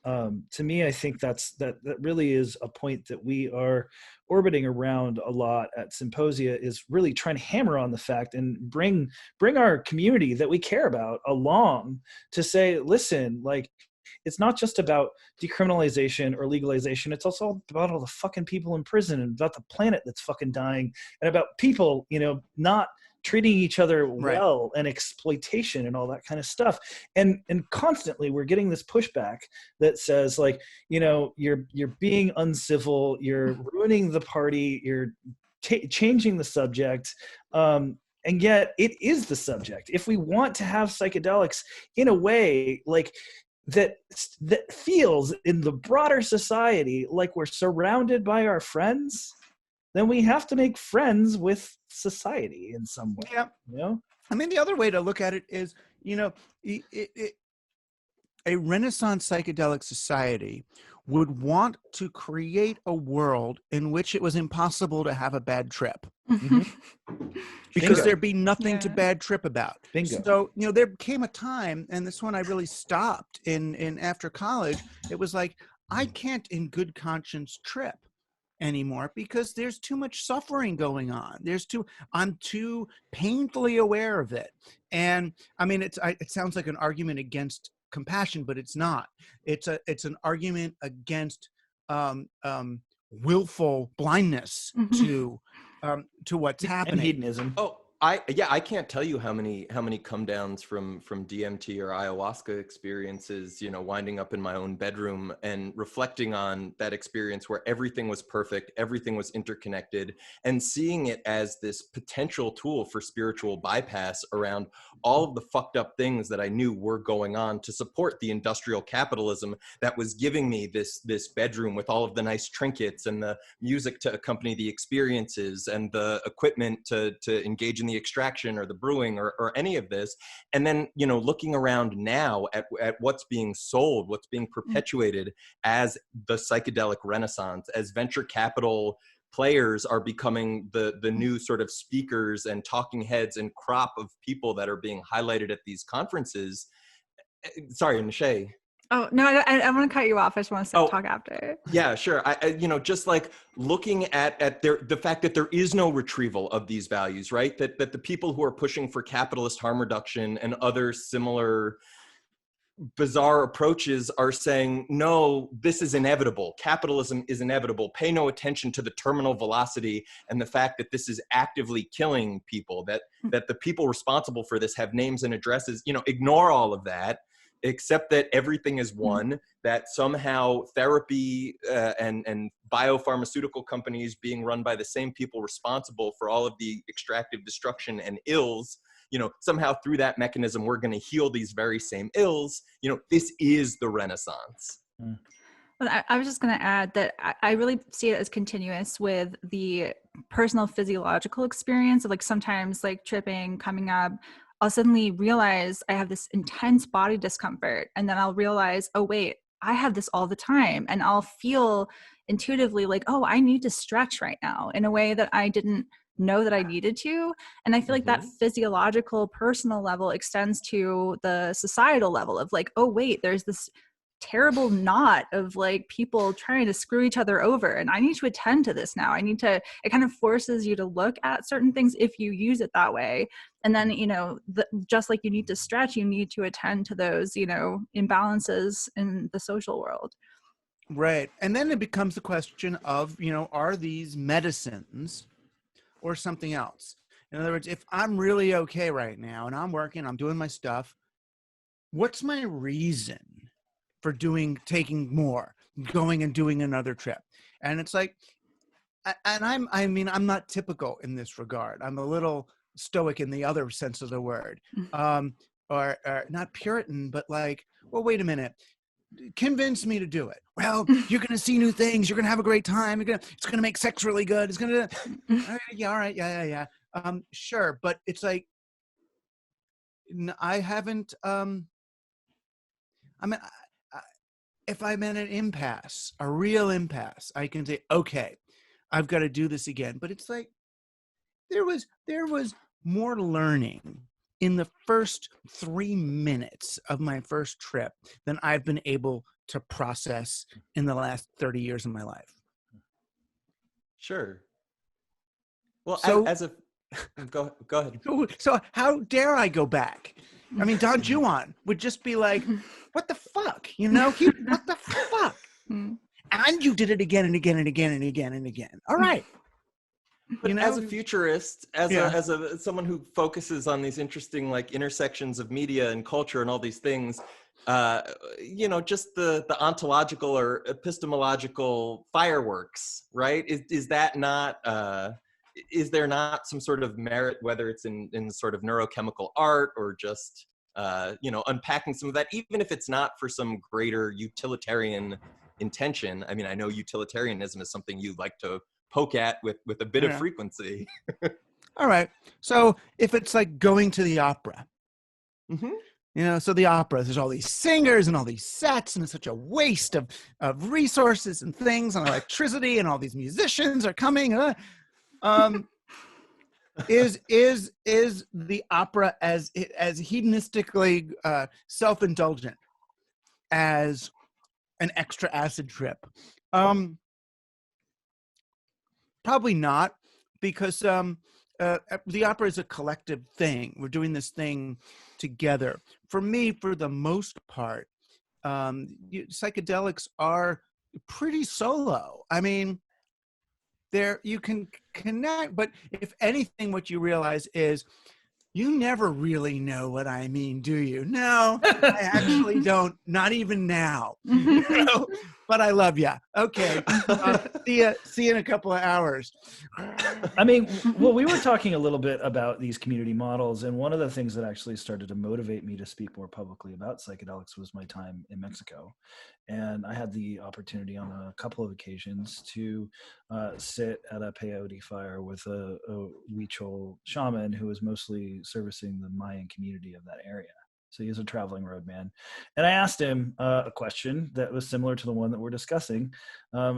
to me, I think that really is a point that we are orbiting around a lot at symposia, is really trying to hammer on the fact and bring our community that we care about along to say, listen, like, it's not just about decriminalization or legalization. It's also about all the fucking people in prison and about the planet that's fucking dying and about people, not treating each other well, and exploitation and all that kind of stuff. And constantly we're getting this pushback that says, like, you're being uncivil, you're ruining the party, you're changing the subject. And yet it is the subject. If we want to have psychedelics in a way like that feels in the broader society like we're surrounded by our friends, then we have to make friends with society in some way. Yeah. I mean, the other way to look at it is, a Renaissance psychedelic society would want to create a world in which it was impossible to have a bad trip. Mm-hmm. Because Bingo. there'd be nothing to bad trip about. Bingo. So, there came a time, and this one I really stopped in after college. It was like, I can't in good conscience trip anymore because there's too much suffering going on. I'm too painfully aware of it. And I mean, it sounds like an argument against compassion, but it's not. It's an argument against willful blindness to what's happening. And hedonism. I can't tell you how many come downs from DMT or ayahuasca experiences, winding up in my own bedroom and reflecting on that experience where everything was perfect, everything was interconnected, and seeing it as this potential tool for spiritual bypass around all of the fucked up things that I knew were going on to support the industrial capitalism that was giving me this bedroom with all of the nice trinkets and the music to accompany the experiences and the equipment to engage in the extraction or the brewing or any of this. And then, looking around now at what's being sold, what's being perpetuated as the psychedelic renaissance, as venture capital players are becoming the new sort of speakers and talking heads and crop of people that are being highlighted at these conferences. Sorry, Nishay. Oh, no, I want to cut you off. I just want to talk after. Yeah, sure. I just like looking at the fact that there is no retrieval of these values, right? That the people who are pushing for capitalist harm reduction and other similar bizarre approaches are saying, no, this is inevitable. Capitalism is inevitable. Pay no attention to the terminal velocity and the fact that this is actively killing people, that the people responsible for this have names and addresses. Ignore all of that. Except that everything is one, that somehow therapy and biopharmaceutical companies being run by the same people responsible for all of the extractive destruction and ills, somehow through that mechanism, we're going to heal these very same ills. This is the Renaissance. Well, I was just going to add that I really see it as continuous with the personal physiological experience of, like, sometimes like tripping, coming up, I'll suddenly realize I have this intense body discomfort, and then I'll realize, oh wait, I have this all the time, and I'll feel intuitively like, oh, I need to stretch right now in a way that I didn't know that I needed to. And I feel like that physiological personal level extends to the societal level of like, oh wait, there's this terrible knot of like people trying to screw each other over, and I need to attend to this now. It kind of forces you to look at certain things if you use it that way. And then, just like you need to stretch, you need to attend to those, imbalances in the social world. Right. And then it becomes the question of, are these medicines or something else? In other words, if I'm really okay right now and I'm working, I'm doing my stuff, what's my reason for taking more, going and doing another trip? And it's like, and I'm not typical in this regard. I'm a little stoic in the other sense of the word, or not Puritan, but like, well, wait a minute, convince me to do it. Well, you're going to see new things. You're going to have a great time. It's going to make sex really good. It's going to, all right. Yeah. Sure. But it's like, I haven't, if I'm in an impasse, a real impasse, I can say, okay, I've got to do this again. But it's like there was more learning in the first 3 minutes of my first trip than I've been able to process in the last 30 years of my life. Sure. Well, so, go ahead. So how dare I go back? I mean, Don Juan would just be like, what the fuck? You know, what the fuck? And you did it again and again and again and again and again. All right. But as a futurist, as someone who focuses on these interesting like intersections of media and culture and all these things, just the ontological or epistemological fireworks, right? Is that not? Is there not some sort of merit, whether it's in sort of neurochemical art or just unpacking some of that, even if it's not for some greater utilitarian intention? I mean, I know utilitarianism is something you like to poke at with a bit of frequency. All right. So if it's like going to the opera, so the opera, there's all these singers and all these sets, and it's such a waste of resources and things and electricity, and all these musicians are coming. Is the opera as hedonistically self-indulgent as an extra acid trip? Probably not, because the opera is a collective thing. We're doing this thing together. For me, for the most part, psychedelics are pretty solo. I mean, you can connect, but if anything, what you realize is you never really know what I mean, do you? No, I actually don't. Not even now. But I love you. Okay. See you in a couple of hours. I mean, well, we were talking a little bit about these community models, and one of the things that actually started to motivate me to speak more publicly about psychedelics was my time in Mexico. And I had the opportunity on a couple of occasions to sit at a peyote fire with a Huichol shaman who was mostly servicing the Mayan community of that area. So he was a traveling roadman. And I asked him a question that was similar to the one that we're discussing,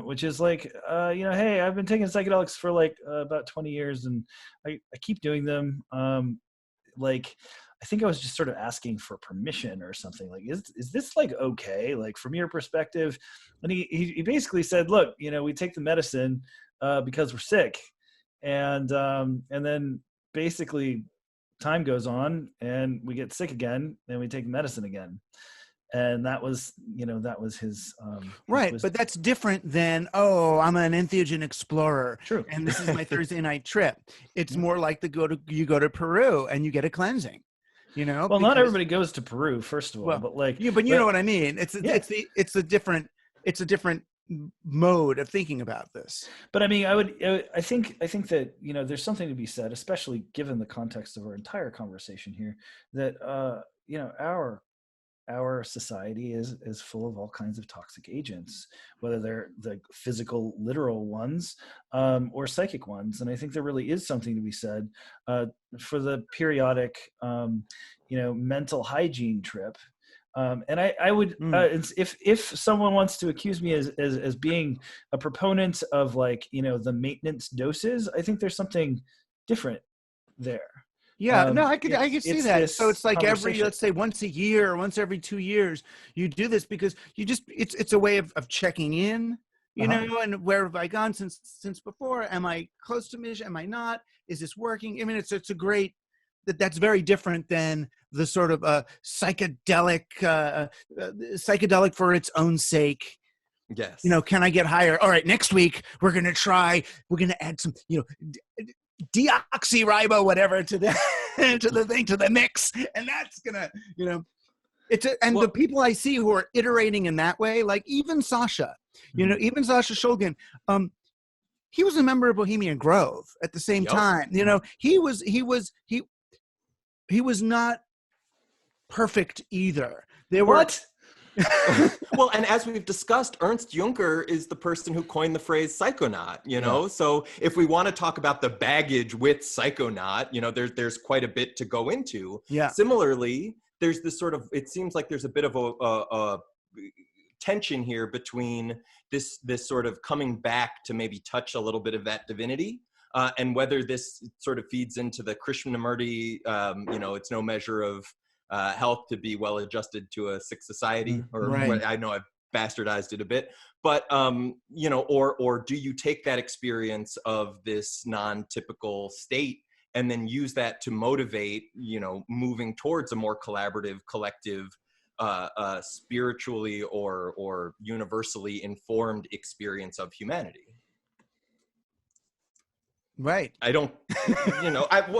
which is like, hey, I've been taking psychedelics for like about 20 years and I keep doing them. I think I was just sort of asking for permission or something. Like, is this like okay? Like from your perspective? And he basically said, look, we take the medicine because we're sick. And then basically time goes on and we get sick again and we take medicine again. And that was his right. But that's different than, I'm an entheogen explorer. True. And this is my Thursday night trip. It's more like you go to Peru and you get a cleansing. Well, not everybody goes to Peru, first of all, but you know what I mean. It's a different mode of thinking about this. But I mean, I think that there's something to be said, especially given the context of our entire conversation here, that our society is full of all kinds of toxic agents, whether they're the physical, literal ones or psychic ones. And I think there really is something to be said for the periodic, mental hygiene trip. And I would, if someone wants to accuse me as being a proponent of the maintenance doses, I think there's something different there. Yeah, no, I could see that. So it's like let's say once a year or once every 2 years, you do this because it's a way of checking in, and where have I gone since before? Am I close to mission? Am I not? Is this working? I mean, it's a great, that's very different than the sort of psychedelic for its own sake. Yes. Can I get higher? All right, next week we're going to add some, deoxyribo whatever to the mix, and that's gonna the people I see who are iterating in that way, like even Sasha, even Sasha Shulgin, he was a member of Bohemian Grove at the same time. He was not perfect either. Well, and as we've discussed, Ernst Juncker is the person who coined the phrase psychonaut, so if we want to talk about the baggage with psychonaut, there's quite a bit to go into. Yeah. Similarly, there's this sort of, it seems like there's a bit of a tension here between this sort of coming back to maybe touch a little bit of that divinity, and whether this sort of feeds into the Krishnamurti, it's no measure of health to be well adjusted to a sick society, or Right. what, I know I've bastardized it a bit, but or do you take that experience of this non-typical state and then use that to motivate, moving towards a more collaborative, collective, spiritually or universally informed experience of humanity? Right. I don't,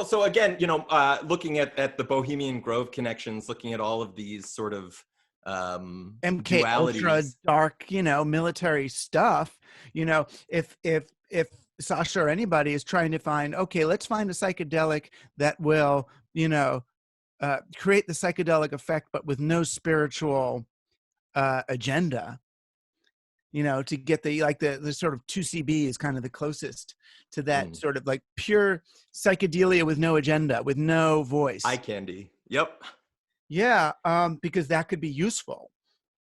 so again, looking at the Bohemian Grove connections, looking at all of these sort of MK Ultra dualities. dark, military stuff, if Sasha or anybody is trying to find, okay, let's find a psychedelic that will, create the psychedelic effect, but with no spiritual agenda, to get the sort of 2CB is kind of the closest to that sort of like pure psychedelia with no agenda, with no voice. Eye candy. Yep. Yeah, because that could be useful.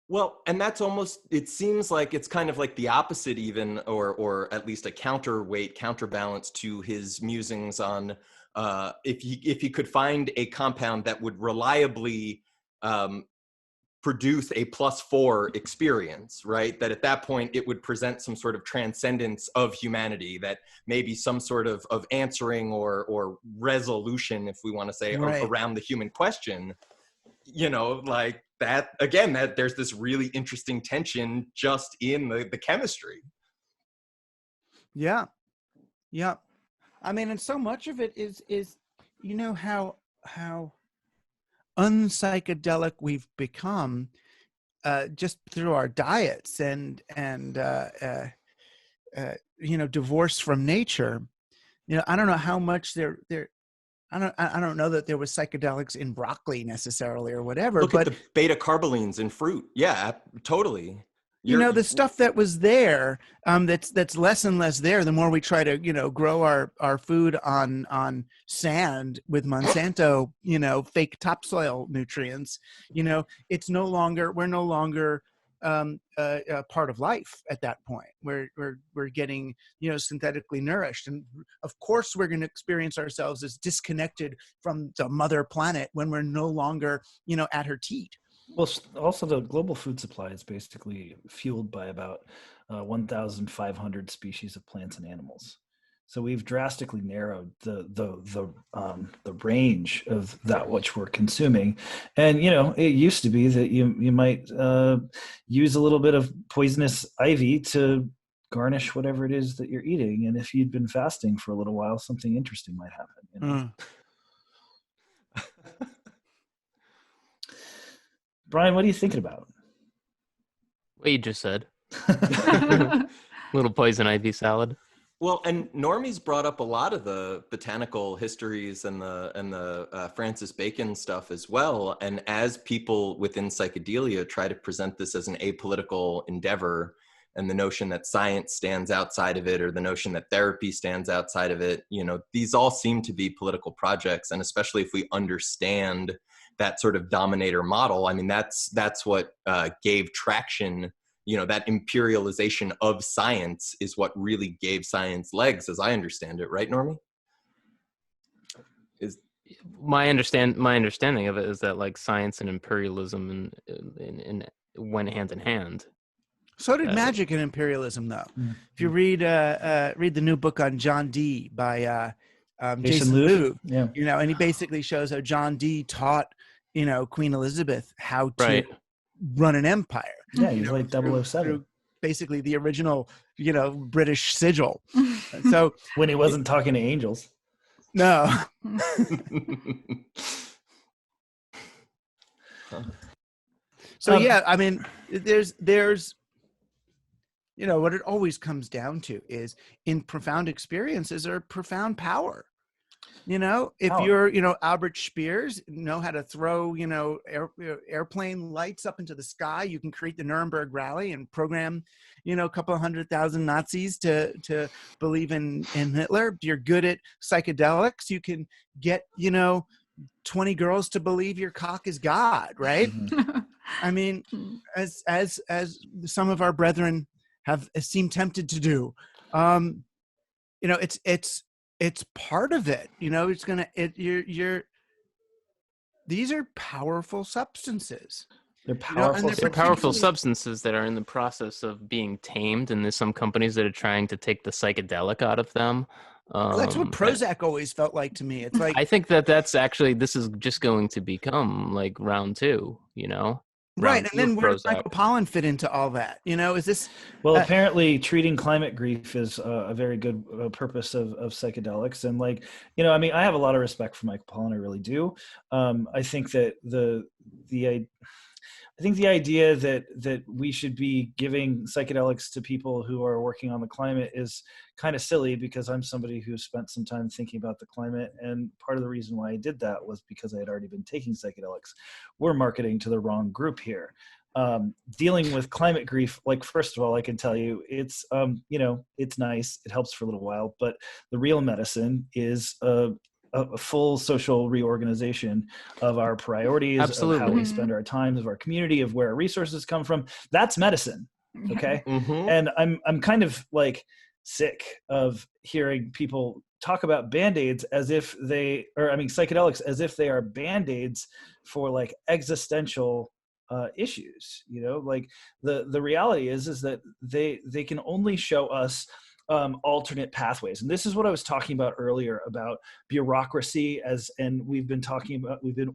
Well, and that's almost, it seems like it's kind of like the opposite even, or at least a counterbalance to his musings on if he could find a compound that would reliably produce a +4 experience, right? That at that point it would present some sort of transcendence of humanity, that maybe some sort of answering or resolution, if we want to say, right, around the human question, like that, again, that there's this really interesting tension just in the chemistry. Yeah. Yeah. I mean, and so much of it is how unpsychedelic we've become just through our diets and divorce from nature. I don't know how much there I don't know that there was psychedelics in broccoli necessarily or whatever. Look but at the beta carbolines in fruit. Yeah, totally. The stuff that was there, that's less and less there the more we try to, grow our food on sand with Monsanto, fake topsoil nutrients. It's no longer, we're no longer a part of life at that point. We're getting, synthetically nourished, and of course we're going to experience ourselves as disconnected from the mother planet when we're no longer, at her teat. Well, also the global food supply is basically fueled by about 1,500 species of plants and animals. So we've drastically narrowed the range of that which we're consuming. And it used to be that you might use a little bit of poisonous ivy to garnish whatever it is that you're eating. And if you'd been fasting for a little while, something interesting might happen. Brian, what are you thinking about? What you just said. Little poison ivy salad. Well, and Normie's brought up a lot of the botanical histories and the Francis Bacon stuff as well. And as people within psychedelia try to present this as an apolitical endeavor, and the notion that science stands outside of it, or the notion that therapy stands outside of it, these all seem to be political projects. And especially if we understand that sort of dominator model, I mean, that's what gave traction. That imperialization of science is what really gave science legs, as I understand it, right, Normie? Is my understanding of it is that like science and imperialism and went hand in hand. So did magic and imperialism, though. Mm-hmm. If you read the new book on John Dee by Jason Liu, and he basically shows how John Dee taught Queen Elizabeth how to run an empire. Yeah, he's like 007. Through basically the original, British sigil. So when he wasn't talking to angels. No. So yeah, I mean, there's what it always comes down to is, in profound experiences are profound power. If you're, Albert Speers, know how to throw, airplane lights up into the sky, you can create the Nuremberg Rally and program, a couple of 100,000 Nazis to believe in Hitler. You're good at psychedelics. You can get, 20 girls to believe your cock is God, right? I mean, as some of our brethren have seemed tempted to do, you know, it's part of it. You know, it's gonna these are powerful substances. They're You know, and powerful. They're powerful substances that are in the process of being tamed, and there's some companies that are trying to take the psychedelic out of them. That's what Prozac always felt like to me. It's like, I think that's actually, this is just going to become like round two, you know? right. Round And two then of where does Prozac. Michael Pollan fit into all that? You know, is this Well, apparently treating climate grief is a very good purpose of psychedelics. And like, you know, I mean, I have a lot of respect for Michael Pollan. I really do. I think that I think the idea that we should be giving psychedelics to people who are working on the climate is kind of silly, because I'm somebody who spent some time thinking about the climate. And part of the reason why I did that was because I had already been taking psychedelics. We're marketing to the wrong group here. Dealing with climate grief, like, first of all, I can tell you it's, you know, it's nice. It helps for a little while, but the real medicine is a full social reorganization of our priorities, Absolutely. of how we spend our time, of our community, of where our resources come from. That's medicine. Okay. Mm-hmm. And I'm kind of like sick of hearing people talk about Band-Aids as if psychedelics as if they are Band-Aids for like existential issues. You know, like the reality is that they can only show us alternate pathways. And this is what I was talking about earlier about bureaucracy, and we've been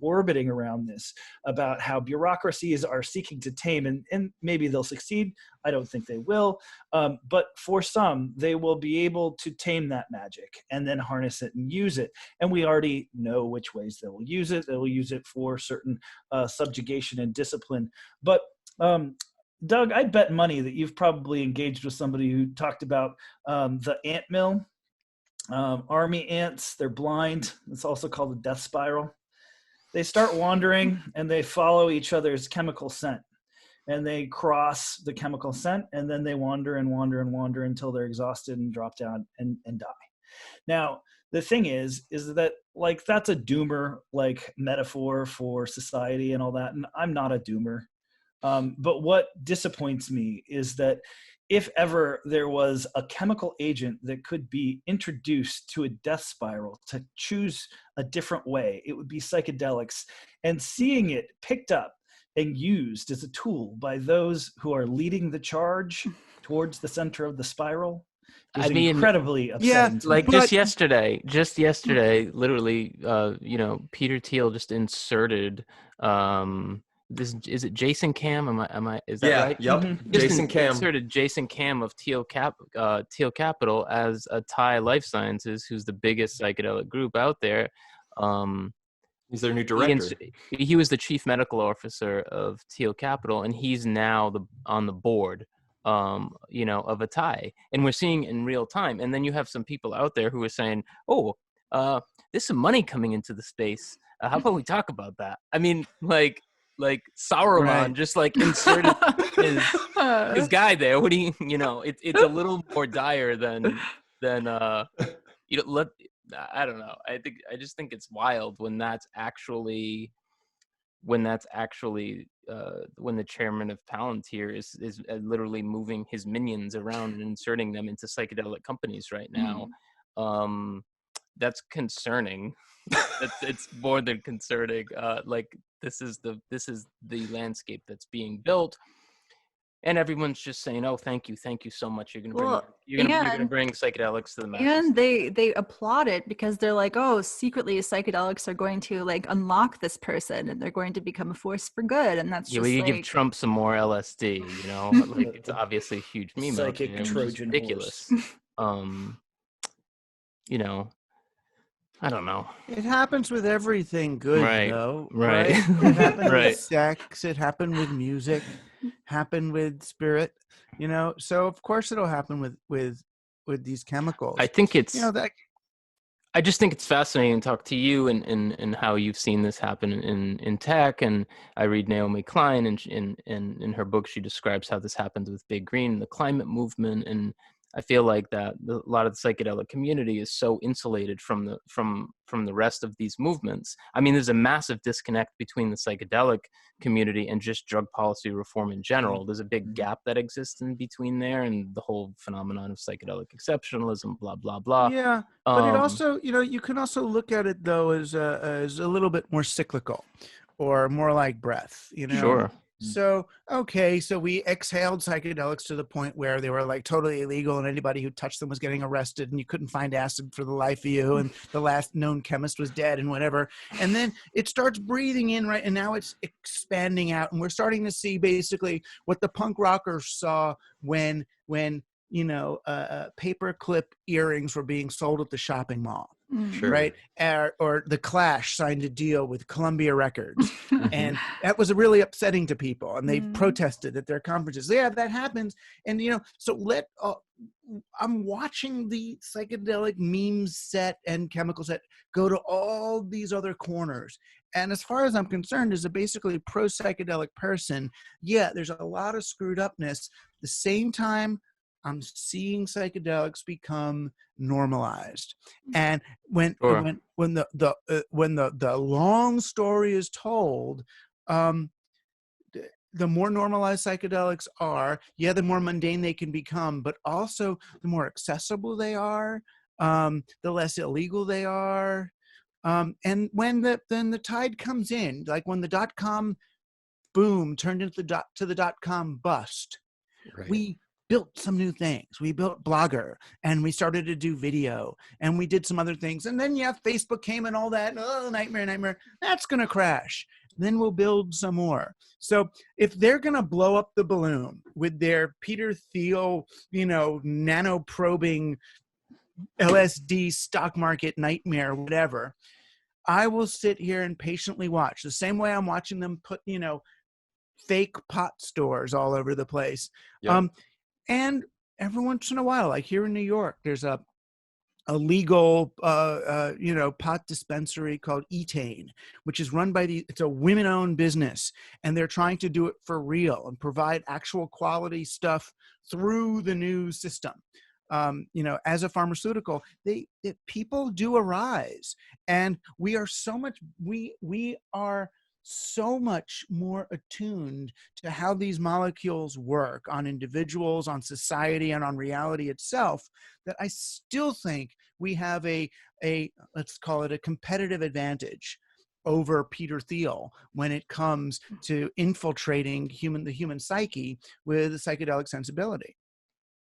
orbiting around this, about how bureaucracies are seeking to tame, and maybe they'll succeed. I don't think they will. But for some, they will be able to tame that magic and then harness it and use it. And we already know which ways they will use it. They will use it for certain subjugation and discipline. But Doug, I bet money that you've probably engaged with somebody who talked about the ant mill, army ants. They're blind. It's also called the death spiral. They start wandering and they follow each other's chemical scent, and they cross the chemical scent, and then they wander and wander and wander until they're exhausted and drop down and die. Now, the thing is that, like, that's a doomer, like, metaphor for society and all that. And I'm not a doomer. But what disappoints me is that if ever there was a chemical agent that could be introduced to a death spiral to choose a different way, it would be psychedelics. And seeing it picked up and used as a tool by those who are leading the charge towards the center of the spiral is incredibly upsetting. Yeah, like just yesterday, literally, you know, Peter Thiel just inserted this, is it Jason Cam? Is that right? Yep. Mm-hmm. Jason Cam inserted Jason Cam of Thiel Capital as a Thai Life Sciences, who's the biggest psychedelic group out there. He's their new director. He was the chief medical officer of Thiel Capital, and he's now on the board, you know, of a Thai. And we're seeing in real time. And then you have some people out there who are saying, "Oh, there's some money coming into the space. How about we talk about that?" I mean, like Sauron just like inserted his guy there. What do you know? It's a little more dire than you know. I don't know. I just think it's wild when that's actually when the chairman of Palantir is literally moving his minions around and inserting them into psychedelic companies right now. That's concerning. It's more than concerning. Like this is the landscape that's being built, and everyone's just saying, "Oh, thank you so much. You're gonna bring psychedelics to the masses." And they applaud it because they're like, "Oh, secretly psychedelics are going to like unlock this person, and they're going to become a force for good." And that's you give Trump some more LSD, you know, like it's obviously a huge meme. Psychic Trojan ridiculous. You know. I don't know. It happens with everything good, though. Right. It happened with sex. It happened with music. Happened with spirit. You know, so of course it'll happen with these chemicals. I think it's. You know that. I just think it's fascinating to talk to you and how you've seen this happen in tech. And I read Naomi Klein, and in her book she describes how this happens with Big Green, the climate movement, and I feel like that a lot of the psychedelic community is so insulated from the rest of these movements. I mean, there's a massive disconnect between the psychedelic community and just drug policy reform in general. There's a big gap that exists in between there, and the whole phenomenon of psychedelic exceptionalism, blah blah blah. Yeah, but it also, you can also look at it though as a little bit more cyclical, or more like breath. Sure. So, okay, so we exhaled psychedelics to the point where they were like totally illegal, and anybody who touched them was getting arrested, and you couldn't find acid for the life of you, and the last known chemist was dead and whatever. And then it starts breathing in, right? And now it's expanding out, and we're starting to see basically what the punk rockers saw when paperclip earrings were being sold at the shopping mall. Sure. Right. Or the Clash signed a deal with Columbia Records. And that was really upsetting to people. And they protested at their conferences. Yeah, that happens. And, so I'm watching the psychedelic meme set and chemical set go to all these other corners. And as far as I'm concerned, as a basically pro-psychedelic person, yeah, there's a lot of screwed upness. At the same time, I'm seeing psychedelics become normalized, and when the long story is told, the more normalized psychedelics are, the more mundane they can become, but also the more accessible they are, the less illegal they are, and when the tide comes in, like when the .com boom turned into the .com bust, Right. We built some new things. We built Blogger, and we started to do video, and we did some other things. And then, Facebook came and all that. Oh, nightmare. That's going to crash. Then we'll build some more. So if they're going to blow up the balloon with their Peter Thiel, nano-probing LSD stock market nightmare, whatever, I will sit here and patiently watch. The same way I'm watching them put, fake pot stores all over the place. Yep. And every once in a while, like here in New York, there's a legal, pot dispensary called Etain, which is run by it's a women-owned business, and they're trying to do it for real and provide actual quality stuff through the new system. As a pharmaceutical, people do arise, and we are so much more attuned to how these molecules work on individuals, on society, and on reality itself, that I still think we have a let's call it a competitive advantage over Peter Thiel when it comes to infiltrating the human psyche with a psychedelic sensibility.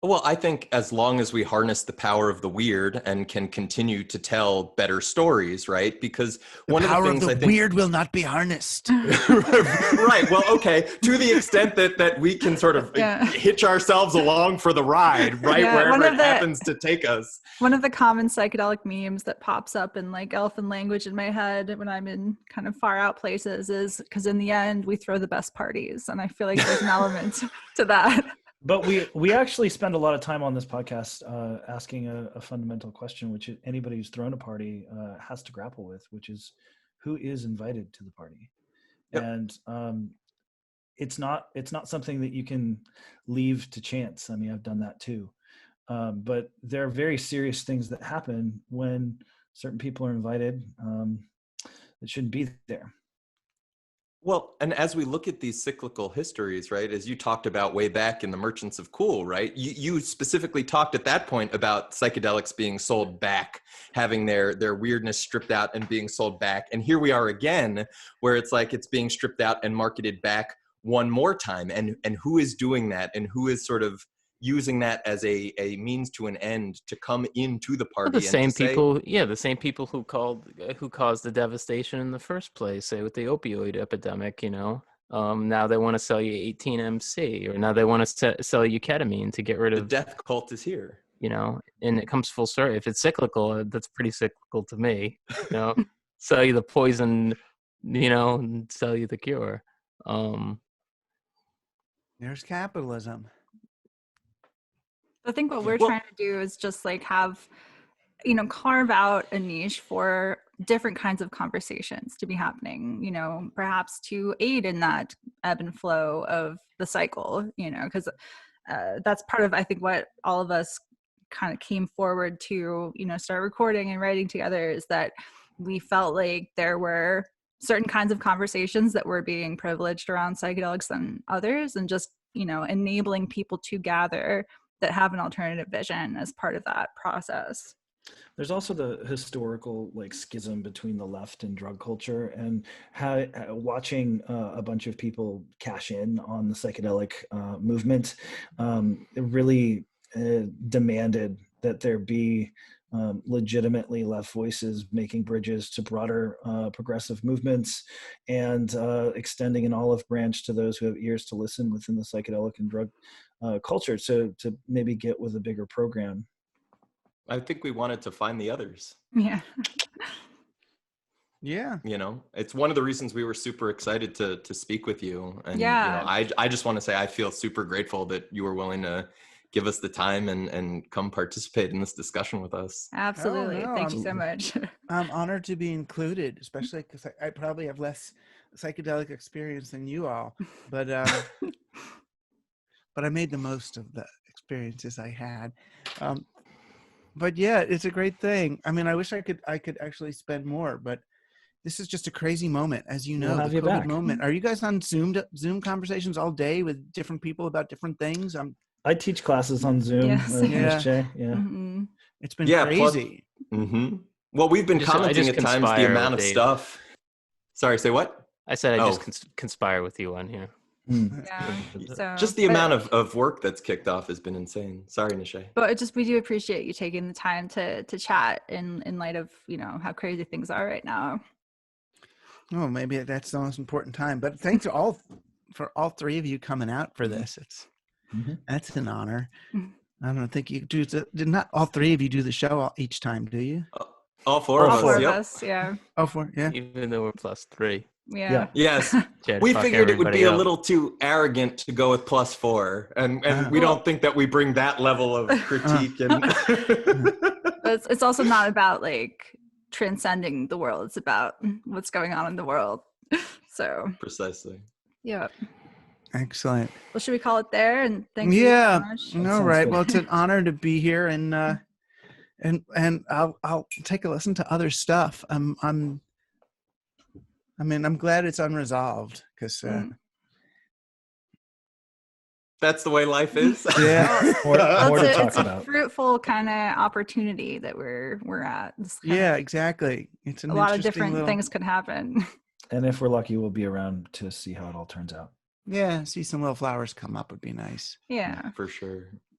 Well, I think as long as we harness the power of the weird and can continue to tell better stories, right? Because one of the things I think the weird will not be harnessed. Right. Well, okay. To the extent that we can sort of hitch ourselves along for the ride, right? Wherever it happens to take us. One of the common psychedelic memes that pops up in like elfin language in my head when I'm in kind of far out places is because in the end we throw the best parties. And I feel like there's an element to that. But we actually spend a lot of time on this podcast asking a fundamental question, which anybody who's thrown a party has to grapple with, which is who is invited to the party. Yep. And it's not something that you can leave to chance. I mean, I've done that too. But there are very serious things that happen when certain people are invited that shouldn't be there. Well, and as we look at these cyclical histories, right, as you talked about way back in The Merchants of Cool, right, you specifically talked at that point about psychedelics being sold back, having their weirdness stripped out and being sold back. And here we are again, where it's like it's being stripped out and marketed back one more time. And who is doing that? And who is sort of using that as a means to an end to come into the party? Well, the same people who caused the devastation in the first place, say with the opioid epidemic, now they want to sell you 18-MC, or now they want to sell you ketamine to get rid of the death cult is here, and it comes full circle. If it's cyclical, that's pretty cyclical to me, sell you the poison, and sell you the cure. There's capitalism. I think what we're trying to do is just like have, carve out a niche for different kinds of conversations to be happening, perhaps to aid in that ebb and flow of the cycle, because that's part of, I think, what all of us kind of came forward to, you know, start recording and writing together is that we felt like there were certain kinds of conversations that were being privileged around psychedelics than others, and just, you know, enabling people to gather that have an alternative vision as part of that process. There's also the historical like schism between the left and drug culture, and how watching a bunch of people cash in on the psychedelic movement, it really demanded that there be legitimately left voices making bridges to broader progressive movements, and extending an olive branch to those who have ears to listen within the psychedelic and drug culture, to maybe get with a bigger program. I think we wanted to find the others. Yeah. Yeah. You know, it's one of the reasons we were super excited to speak with you. And, Yeah. you know, I just want to say I feel super grateful that you were willing to give us the time and come participate in this discussion with us. Absolutely. Oh, no, Thank you so much. I'm honored to be included, especially because I probably have less psychedelic experience than you all, but I made the most of the experiences I had. But yeah, it's a great thing. I mean, I wish I could actually spend more, but this is just a crazy moment, as you know, We'll have the you COVID back. moment. Are you guys on Zoom conversations all day with different people about different things? I teach classes on Zoom. Yes. Yeah. Yeah. Mm-hmm. It's been Yeah, crazy. Well, we've been I commenting just at times the conspire amount of with Dave. stuff. Sorry, say what? I said I Oh. just conspire with you on here. Yeah. So, Just the amount of work that's kicked off has been insane. Sorry, Nishay. but we do appreciate you taking the time to chat in light of, you know, how crazy things are right now. Oh, maybe that's the most important time. But thanks for all three of you coming out for this. That's an honor. I don't think you do. Did not all three of you do the show each time, do you? All four of All us. four of Yep. us. Yeah. Oh, four. Yeah. Even though we're +3. Yeah. Yes. Tried to We fuck figured it would be everybody a up. little too arrogant to go with +4, and we don't think that we bring that level of critique. And But it's also not about like transcending the world. It's about what's going on in the world. So precisely. yeah. Excellent. Well, should we call it there? And thank you Yeah. so much. That All sounds right. good. Well, it's an honor to be here, and I'll take a listen to other stuff. I'm glad it's unresolved, because That's the way life is. yeah. More to talk It's a about. fruitful kind of opportunity that we're at. This kind Yeah, of- exactly. It's a lot of different things could happen. And if we're lucky, we'll be around to see how it all turns out. Yeah, see some little flowers come up would be nice. Yeah. For sure.